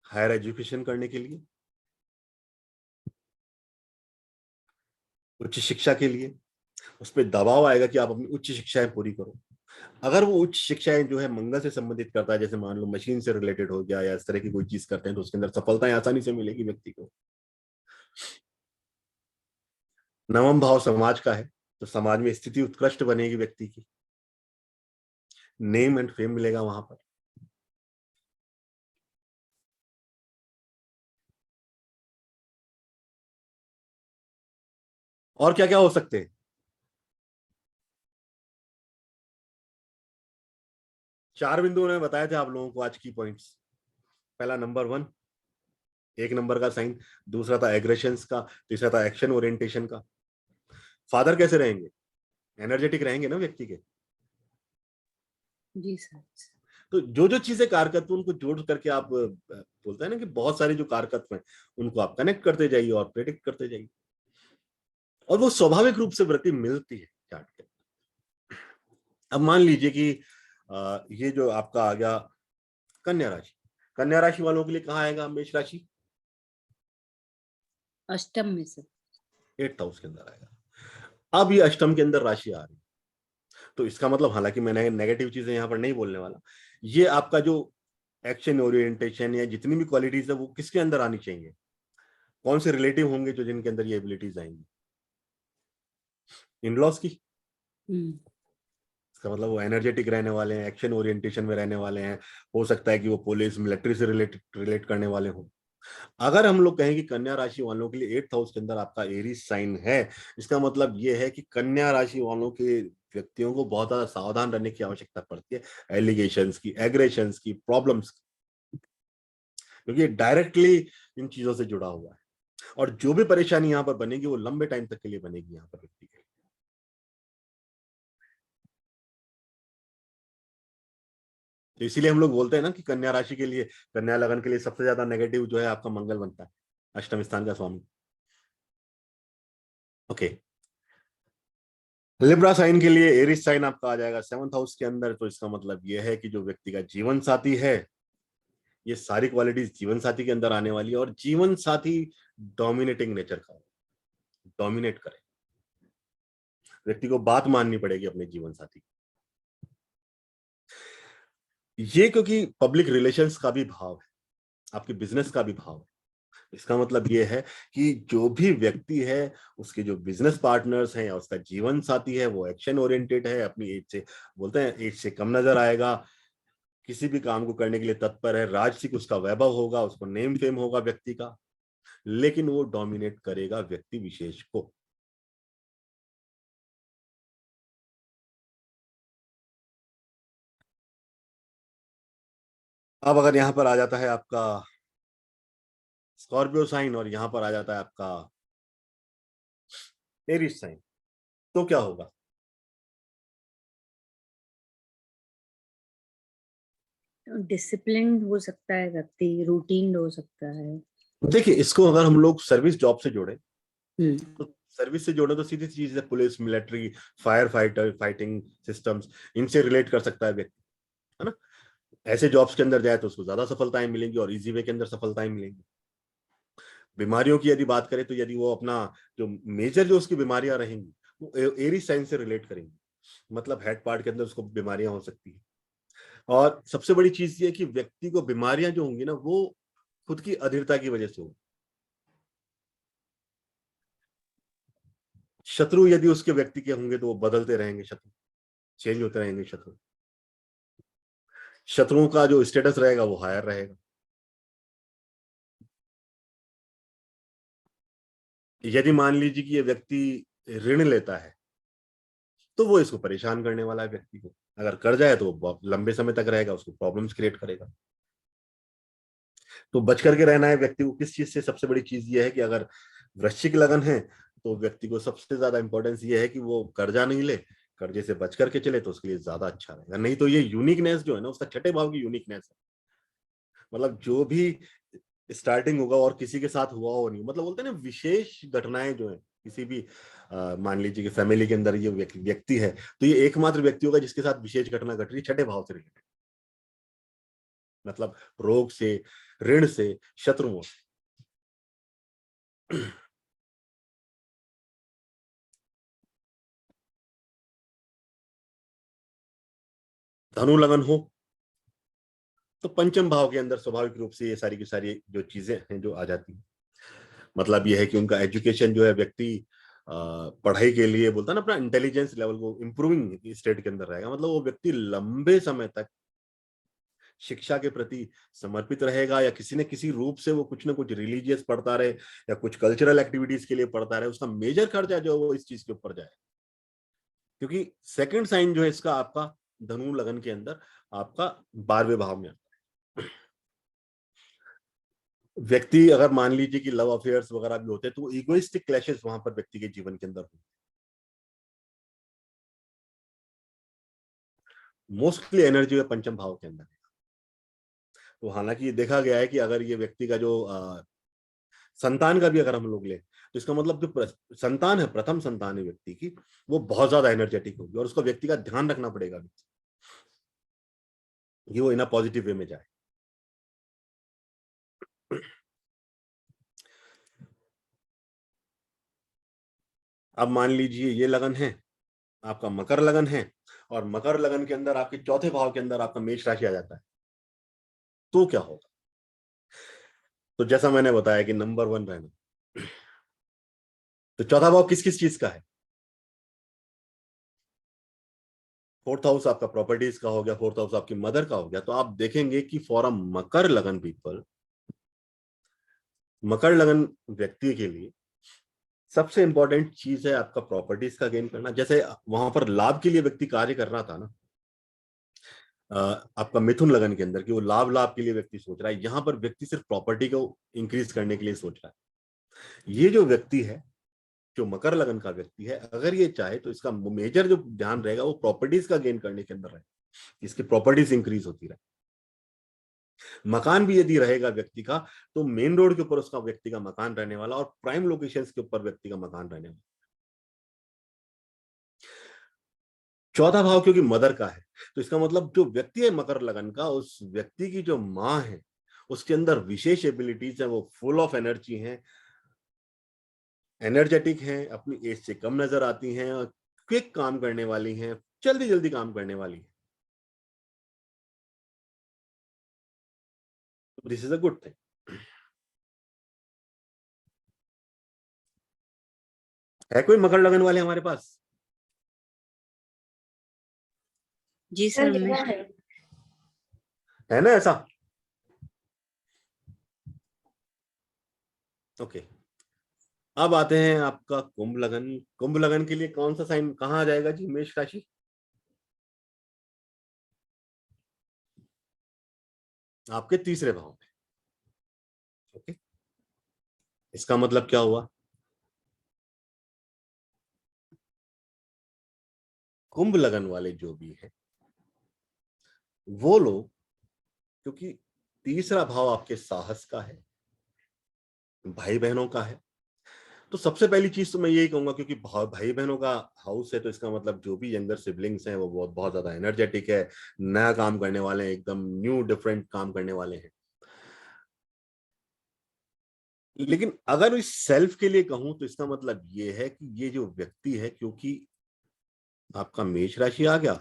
हायर एजुकेशन करने के लिए, उच्च शिक्षा के लिए। उस पर दबाव आएगा कि आप अपनी उच्च शिक्षाएं पूरी करो। अगर वो उच्च शिक्षाएं जो है मंगल से संबंधित करता है, जैसे मान लो मशीन से रिलेटेड हो गया या इस तरह की कोई चीज करते हैं, तो उसके अंदर सफलताएं आसानी से मिलेगी व्यक्ति को। नवम भाव समाज का है, तो समाज में स्थिति उत्कृष्ट बनेगी व्यक्ति की, नेम एंड फेम मिलेगा वहां पर। और क्या क्या हो सकते हैं? 4 बिंदु ने बताए थे आप लोगों को आज की पॉइंट्स। पहला नंबर 1, 1 नंबर का साइन। दूसरा था एग्रेशंस का। तीसरा था एक्शन ओरिएंटेशन का। फादर कैसे रहेंगे? एनर्जेटिक रहेंगे ना व्यक्ति के। जी सर। तो जो जो चीजें कारकत्व उनको जोड़ करके आप बोलते हैं ना कि बहुत सारे जो कारकत्व हैं उनको आप कनेक्ट करते जाइए और प्रेडिक्ट करते जाइए, और वो स्वाभाविक रूप से वृत्ति मिलती है चार्ट के। अब मान लीजिए कि ये जो आपका आ गया कन्या राशि। कन्या राशि वालों के लिए कहाँ आएगा मेष राशि? अष्टम में सर। 8th हाउस के अंदर आएगा। अब ये अष्टम के अंदर राशि आ रही है, तो इसका मतलब, हालांकि मैंने नेगेटिव चीजें यहाँ पर नहीं बोलने वाला, ये आपका जो एक्शन ओरिएंटेशन या जितनी भी क्वालिटीज है वो किसके अंदर आनी चाहिए? कौन से रिलेटिव होंगे जो जिनके अंदर ये एबिलिटीज आएंगी? इन लॉज की। इसका मतलब वो एनर्जेटिक रहने वाले हैं, एक्शन ओरिएंटेशन में रहने वाले हैं। हो सकता है कि वो पुलिस मिलिट्री से रिलेट करने वाले हों। अगर हम लोग कहें कि कन्या राशि वालों के लिए 8th हाउस के अंदर आपका एरीज साइन है, इसका मतलब ये है कि कन्या राशि वालों के व्यक्तियों को बहुत ज्यादा सावधान रहने की आवश्यकता पड़ती है, एलिगेशंस की, एग्रेशंस की, प्रॉब्लम्स की, क्योंकि डायरेक्टली इन चीजों से जुड़ा हुआ है। और जो भी परेशानी यहाँ पर बनेगी वो लंबे टाइम तक के लिए बनेगी यहाँ पर व्यक्ति के। तो इसीलिए हम लोग बोलते हैं ना कि कन्या राशि के लिए, कन्या लगन के लिए सबसे ज्यादा नेगेटिव जो है आपका मंगल बनता है, अष्टम स्थान का स्वामी। ओके। लिब्रा साइन के लिए एरिस साइन आपका आ जाएगा 7th हाउस के अंदर। तो इसका मतलब यह है कि जो व्यक्ति का जीवन साथी है, ये सारी क्वालिटीज जीवन साथी के अंदर आने वाली है, और जीवन साथी डोमिनेटिंग नेचर का, डोमिनेट करे। व्यक्ति को बात माननी पड़ेगी अपने जीवन साथी की। ये क्योंकि पब्लिक रिलेशंस का भी भाव है, आपके बिजनेस का भी भाव है। इसका मतलब ये है कि जो भी व्यक्ति है, उसके जो बिजनेस पार्टनर्स हैं या उसका जीवन साथी है, वो एक्शन ओरिएंटेड है, अपनी एज से, बोलते हैं एज से कम नजर आएगा, किसी भी काम को करने के लिए तत्पर है, राजसिक उसका वैभव होगा, उसको नेम फेम होगा व्यक्ति का, लेकिन वो डोमिनेट करेगा व्यक्ति विशेष को। अब अगर यहां पर आ जाता है आपका स्कॉर्पियो साइन और यहां पर आ जाता है आपका एरिस साइन, तो क्या होगा? डिसिप्लिन हो सकता है व्यक्ति, रूटीन हो सकता है। देखिए, इसको अगर हम लोग सर्विस जॉब से जोड़े, हम्म। तो सर्विस से जोड़े तो सीधी सी चीज है, police, military, fire fighter, fighting systems, इनसे रिलेट कर सकता है व्यक्ति, है ना? ऐसे जॉब्स के अंदर जाए तो उसको ज्यादा सफलताएं मिलेंगी और इजी वे के अंदर सफलताएं मिलेंगी। बीमारियों की यदि बात करें, तो यदि वो अपना जो मेजर जो उसकी बीमारियां रहेंगी वो एरीज साइन से रिलेट करेंगी, मतलब हेड पार्ट के अंदर उसको बीमारियां हो सकती है। और सबसे बड़ी चीज ये है कि व्यक्ति को बीमारियां जो होंगी ना, वो खुद की अधीरता की वजह से होगी। शत्रु यदि उसके व्यक्ति के होंगे तो वो बदलते रहेंगे, शत्रु चेंज होते रहेंगे। शत्रुओं का जो स्टेटस रहेगा वो हायर रहेगा। यदि मान लीजिए कि ये व्यक्ति ऋण लेता है, तो वो इसको परेशान करने वाला है व्यक्ति को। अगर कर जाए तो वो बहुत लंबे समय तक रहेगा, उसको प्रॉब्लम्स क्रिएट करेगा। तो बच करके रहना है व्यक्ति को किस चीज से। सबसे बड़ी चीज ये है कि अगर वृश्चिक लगन है, तो व्यक्ति को सबसे ज्यादा इंपॉर्टेंस ये है कि वो कर्जा नहीं ले, कर्जे से बच करके चले तो उसके लिए ज्यादा अच्छा रहेगा। नहीं तो ये यूनिकनेस जो है ना, उसका छठे भाव की यूनिकनेस है, मतलब जो भी स्टार्टिंग होगा और किसी के साथ हुआ हो नहीं, मतलब बोलते हैं ना विशेष घटनाएं जो है किसी भी मान लीजिए कि फैमिली के अंदर ये व्यक्ति है, तो ये एकमात्र व्यक्ति होगा जिसके साथ विशेष घटना घट रही है छठे भाव से रिलेटेड, मतलब रोग से, ऋण से, शत्रुओं से। धनु लगन हो तो पंचम भाव के अंदर स्वाभाविक रूप से ये सारी की सारी जो चीजें हैं जो आ जाती हैं। मतलब ये है कि उनका एजुकेशन जो है, व्यक्ति पढ़ाई के लिए बोलता है ना, अपना इंटेलिजेंस लेवल को इंप्रूविंग स्टेट के अंदर रहेगा। मतलब वो व्यक्ति लंबे समय तक शिक्षा के प्रति समर्पित रहेगा, या किसी न किसी रूप से वो कुछ ना कुछ रिलीजियस पढ़ता रहे या कुछ कल्चरल एक्टिविटीज के लिए पढ़ता रहे। उसका मेजर खर्चा जो वो इस चीज के ऊपर जाए, क्योंकि सेकंड साइन जो है इसका आपका धनु लगन के अंदर आपका 12वें भाव में आता है। व्यक्ति अगर मान लीजिए कि लव अफेयर्स वगैरह भी होते हैं तो इगोइस्टिक क्लैशेस वहां पर व्यक्ति के जीवन के अंदर होते हैं। मोस्टली एनर्जी है पंचम भाव के अंदर। तो हालांकि ये देखा गया है कि अगर ये व्यक्ति का जो संतान का भी अगर हम लोग ले तो इसका मतलब जो संतान है, प्रथम संतान है व्यक्ति की, वो बहुत ज्यादा एनर्जेटिक होगी और उसको व्यक्ति का ध्यान रखना पड़ेगा कि वो इन अ पॉजिटिव वे में जाए। अब मान लीजिए ये लगन है, आपका मकर लगन है, और मकर लगन के अंदर आपके चौथे भाव के अंदर आपका मेष राशि आ जाता है, तो क्या होगा? तो जैसा मैंने बताया कि नंबर 1 रहना। तो चौथा भाव किस किस चीज का है? 4th हाउस आपका प्रॉपर्टीज का हो गया, 4th हाउस आपकी मदर का हो गया। तो आप देखेंगे कि फॉर अ मकर लगन पीपल, मकर लगन व्यक्ति के लिए सबसे इंपॉर्टेंट चीज है आपका प्रॉपर्टीज का गेन करना। जैसे वहां पर लाभ के लिए व्यक्ति कार्य कर रहा था ना आपका मिथुन लगन के अंदर, कि वो लाभ के लिए व्यक्ति सोच रहा है, यहां पर व्यक्ति सिर्फ प्रॉपर्टी को इंक्रीज करने के लिए सोच रहा है। ये जो व्यक्ति है, जो मकर लगन का व्यक्ति है, अगर ये चाहे तो इसका मेजर जो ध्यान रहेगा वो प्रॉपर्टीज का गेन करने के अंदर रहेगा, इसकी प्रॉपर्टीज इंक्रीज होती रहे। मकान भी यदि रहेगा व्यक्ति का तो मेन रोड के ऊपर उसका व्यक्ति का मकान रहने वाला, और प्राइम लोकेशंस के ऊपर व्यक्ति का मकान रहने वाला। चौथा भाव क्योंकि मदर का है, तो इसका मतलब जो व्यक्ति है मकर लगन का, उस व्यक्ति की जो माँ है उसके अंदर विशेष एबिलिटीज है, वो फुल ऑफ एनर्जी है, एनर्जेटिक हैं, अपनी एज से कम नजर आती हैं, और क्विक काम करने वाली हैं, जल्दी जल्दी काम करने वाली है। This is a good thing. है कोई मकर लगन वाले हमारे पास? जी सर, मैं है ना ऐसा? ओके, अब आते हैं आपका कुंभ लगन। कुंभ लगन के लिए कौन सा साइन कहाँ आ जाएगा जी? मेष राशि। आपके तीसरे भाव में। ओके, इसका मतलब क्या हुआ? कुंभ लगन वाले जो भी है वो लोग, क्योंकि तीसरा भाव आपके साहस का है, भाई बहनों का है, तो सबसे पहली चीज तो मैं यही कहूंगा, क्योंकि भाई बहनों का हाउस है, तो इसका मतलब जो भी यंगर सिबलिंग्स हैं वो बहुत ज्यादा एनर्जेटिक है, नया काम करने वाले हैं, एकदम न्यू डिफरेंट काम करने वाले हैं। लेकिन अगर इस सेल्फ के लिए कहूं तो इसका मतलब ये है कि ये जो व्यक्ति है, क्योंकि आपका मेष राशि आ गया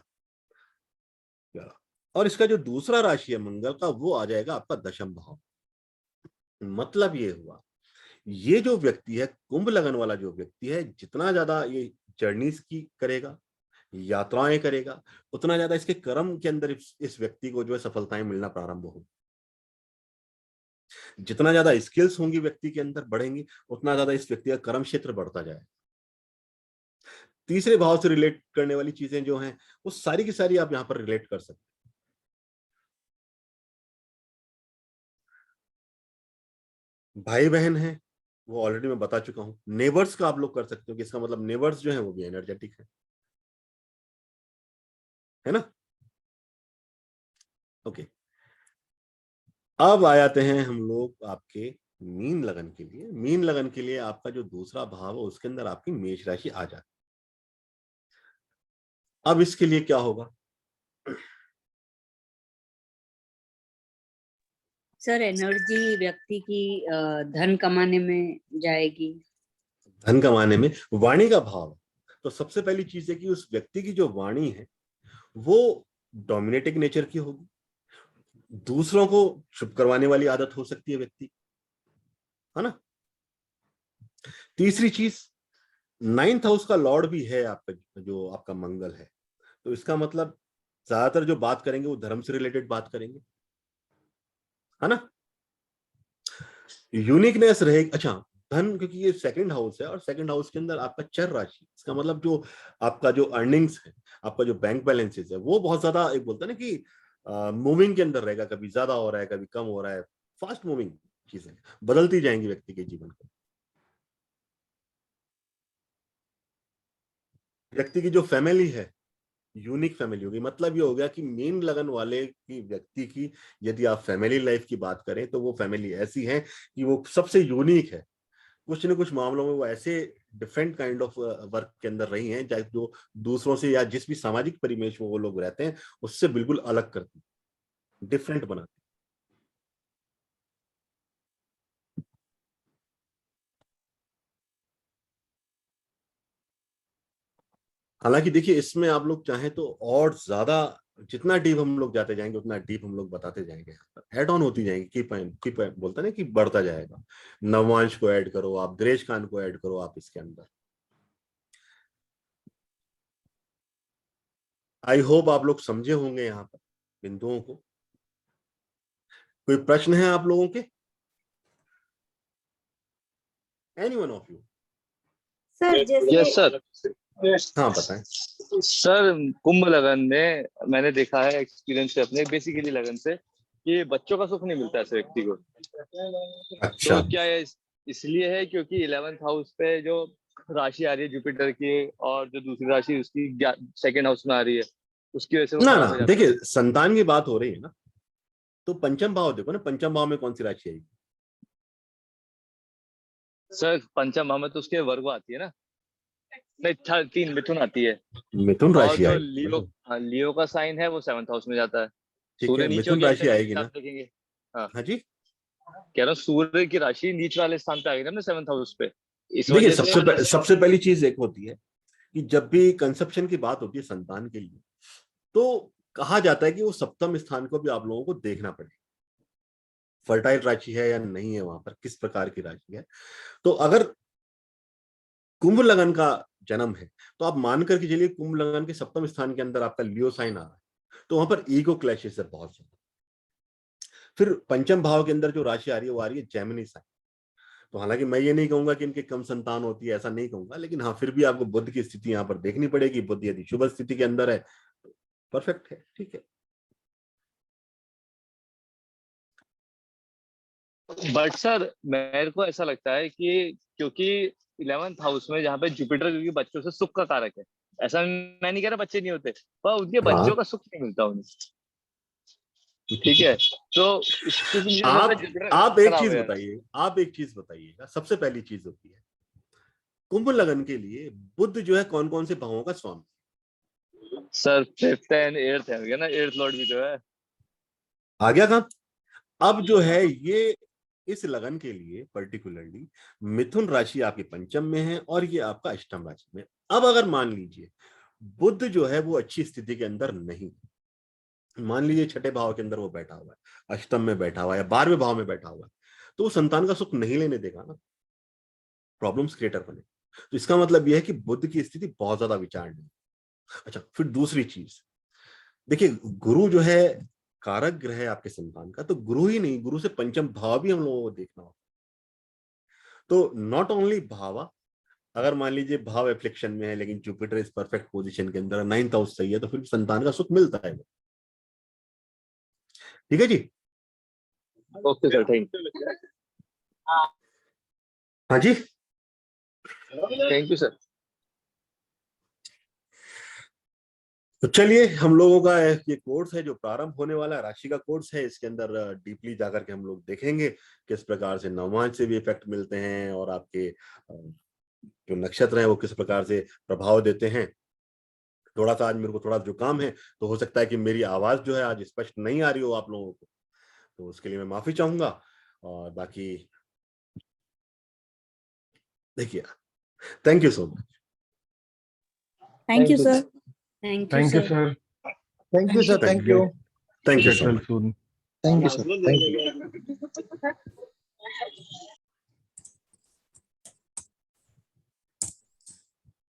और इसका जो दूसरा राशि है मंगल का, वो आ जाएगा आपका दशम भाव। मतलब ये हुआ, ये जो व्यक्ति है कुंभ लगन वाला जो व्यक्ति है, जितना ज्यादा ये जर्नीज की करेगा, यात्राएं करेगा, उतना ज्यादा इसके कर्म के अंदर इस व्यक्ति को जो है सफलताएं मिलना प्रारंभ होगी। जितना ज्यादा स्किल्स होंगी व्यक्ति के अंदर बढ़ेंगी, उतना ज्यादा इस व्यक्ति का कर्म क्षेत्र बढ़ता जाएगा। तीसरे भाव से रिलेट करने वाली चीजें जो हैं वो सारी की सारी आप यहां पर रिलेट कर सकते हैं। भाई बहन है वो ऑलरेडी मैं बता चुका हूं। नेबर्स का आप लोग कर सकते हो कि इसका मतलब नेबर्स जो है वो भी एनर्जेटिक है ना? ओके, अब आ जाते हैं हम लोग आपके मीन लगन के लिए। मीन लगन के लिए आपका जो दूसरा भाव है उसके अंदर आपकी मेष राशि आ जाती है। अब इसके लिए क्या होगा? सर, एनर्जी व्यक्ति की धन कमाने में जाएगी। धन कमाने में वाणी का भाव, तो सबसे पहली चीज है कि उस व्यक्ति की जो वाणी है वो डोमिनेटिंग नेचर की होगी, दूसरों को शुभ करवाने वाली आदत हो सकती है व्यक्ति, है ना। तीसरी चीज, 9th हाउस का लॉर्ड भी है आपका, जो आपका मंगल है, तो इसका मतलब ज्यादातर जो बात करेंगे वो धर्म से रिलेटेड बात करेंगे, है ना। यूनिकनेस रहेगी। अच्छा, धन, क्योंकि ये सेकंड हाउस है और सेकंड हाउस के अंदर आपका चर राशि, इसका मतलब जो आपका जो अर्निंग्स है, आपका जो बैंक बैलेंसेस है, वो बहुत ज्यादा, एक बोलता है ना कि मूविंग के अंदर रहेगा, कभी ज्यादा हो रहा है, कभी कम हो रहा है, फास्ट मूविंग चीजें बदलती जाएंगी व्यक्ति के जीवन को। व्यक्ति की जो फैमिली है यूनिक फैमिली होगी, मतलब ये हो गया कि मेन लगन वाले की व्यक्ति की यदि आप फैमिली लाइफ की बात करें तो वो फैमिली ऐसी है कि वो सबसे यूनिक है। कुछ न कुछ मामलों में वो ऐसे डिफरेंट काइंड ऑफ वर्क के अंदर रही हैं, चाहे जो दूसरों से या जिस भी सामाजिक परिवेश में वो लोग रहते हैं उससे बिल्कुल अलग करती, डिफरेंट बनाती। हालांकि देखिए, इसमें आप लोग चाहें तो और ज्यादा, जितना डीप हम लोग जाते जाएंगे उतना डीप हम लोग बताते जाएंगे, ऐड ऑन होती जाएंगी, की बोलता ना कि बढ़ता जाएगा। नवांश को ऐड करो आप, दरेज खान को ऐड करो आप इसके अंदर। आई होप आप लोग समझे होंगे यहाँ पर बिंदुओं को। कोई प्रश्न है आप लोगों के? Any one of you? Sir जैसे यस सर। हाँ बताएं। सर कुंभ लगन में मैंने देखा है एक्सपीरियंस से अपने, बेसिकली लगन से, कि बच्चों का सुख नहीं मिलता ऐसे व्यक्ति को। अच्छा, तो क्या है, इसलिए है क्योंकि 11th हाउस पे जो राशि आ रही है जुपिटर की, और जो दूसरी राशि उसकी सेकंड हाउस में आ रही है, उसकी वजह से वो ना खराब ना हो जाता देखिए, है। संतान की बात हो रही है ना, तो पंचम भाव देखो ना, पंचम भाव में कौन सी राशि आएगी? सर पंचम भाव में तो उसके वर्ग आती है ना, नहीं 3 मिथुन आती है। मिथुन और राशि जो आएगी लियो, ना। हाँ लियो का साइन है वो 7th हाउस में जाता है। ठीक है, सूर्य नीच हो मिथुन गया राशि इधर आएगी से आप ना। देखेंगे। हाँ, हाँ जी। कह रहा हूँ सूर्य की राशि नीच वाले स्थान पे आ गई ना 7th हाउस पे, इस देखिए, वजह से। सबसे पहली चीज एक होती है कि जब भी कंसेप्शन की बात होती है संतान के लिए, तो कहा जाता है कि वो सप्तम स्थान को भी आप लोगों को देखना पड़ेगा, फर्टाइल राशि है या नहीं है, वहां पर किस प्रकार की राशि है। तो अगर कुंभ लगन का जन्म है तो आप मान करके चलिए कुंभ लगन के सप्तम स्थान के अंदर आपका लियो साइन आ रहा है, तो वहां पर ईगो क्लैशेस है बहुत ज्यादा। फिर पंचम भाव के अंदर जो राशि आ रही है वो आ रही है जेमिनी साइन। तो हालांकि मैं ये नहीं कहूंगा कि इनके कम संतान होती है, ऐसा नहीं कहूंगा, लेकिन हाँ फिर भी आपको बुध की स्थिति यहाँ पर देखनी पड़ेगी। बुध यदि शुभ स्थिति के अंदर है तो परफेक्ट है, ठीक है। बट सर मेरे को ऐसा लगता है कि क्योंकि 11th हाउस में जहाँ पे जुपिटर, क्योंकि बच्चों से सुख का कारक है, ऐसा मैं नहीं कह रहा बच्चे नहीं होते, पर उनके बच्चों हाँ। का सुख नहीं मिलता उन्हें। ठीक है, तो क्योंकि मुझे ऐसा लगता है जुपिटर आप एक खराब चीज है। बताइए, आप एक चीज बताइएगा, सबसे पहली चीज होती है कुंभ लगन के लिए बुध जो है कौन कौन से भावों का स्वामी? सर 5th एंड 8th है ना, 8th लॉर्ड भी तो है। आ गया काम। अब जो है ये इस लगन के लिए पर्टिकुलरली मिथुन राशि आपके पंचम में है और ये आपका अष्टम राशि में। अब अगर मान लीजिए बुध जो है वो अच्छी स्थिति के अंदर नहीं, मान लीजिए छठे भाव के अंदर वो बैठा हुआ है, अष्टम में बैठा हुआ है या 12वें भाव में बैठा हुआ है, तो वो संतान का सुख नहीं लेने देगा ना, प्रॉब्लम्स क्रिएटर बने। तो इसका मतलब यह है कि बुध की स्थिति बहुत ज्यादा विचारणीय। अच्छा, फिर दूसरी चीज देखिए, गुरु जो है कारक ग्रह है आपके संतान का, तो गुरु ही नहीं, गुरु से पंचम भाव भी हम लोगों को देखना होगा। तो नॉट ओनली भावा, अगर मान लीजिए भाव एफ्लिक्शन में है लेकिन जुपिटर इस परफेक्ट पोजीशन के अंदर, 9th हाउस सही है, तो फिर संतान का सुख मिलता है। ठीक है जी। ओके सर, थैंक हाँ जी। You sir. तो चलिए, हम लोगों का ये कोर्स है जो प्रारंभ होने वाला है, राशि का कोर्स है, इसके अंदर डीपली जाकर के हम लोग देखेंगे किस प्रकार से नवमांश से भी इफेक्ट मिलते हैं और आपके जो नक्षत्र हैं वो किस प्रकार से प्रभाव देते हैं। थोड़ा सा आज मेरे को थोड़ा जुकाम है, तो हो सकता है कि मेरी आवाज जो है आज स्पष्ट नहीं आ रही हो आप लोगों को, तो उसके लिए मैं माफी चाहूंगा। और बाकी देखिए, thank you so much. Thank you sir. Thank you thank you sir. Sir. Thank you, sir. Thank you. Thank you so Settle much. soon. Thank you, sir. Thank you.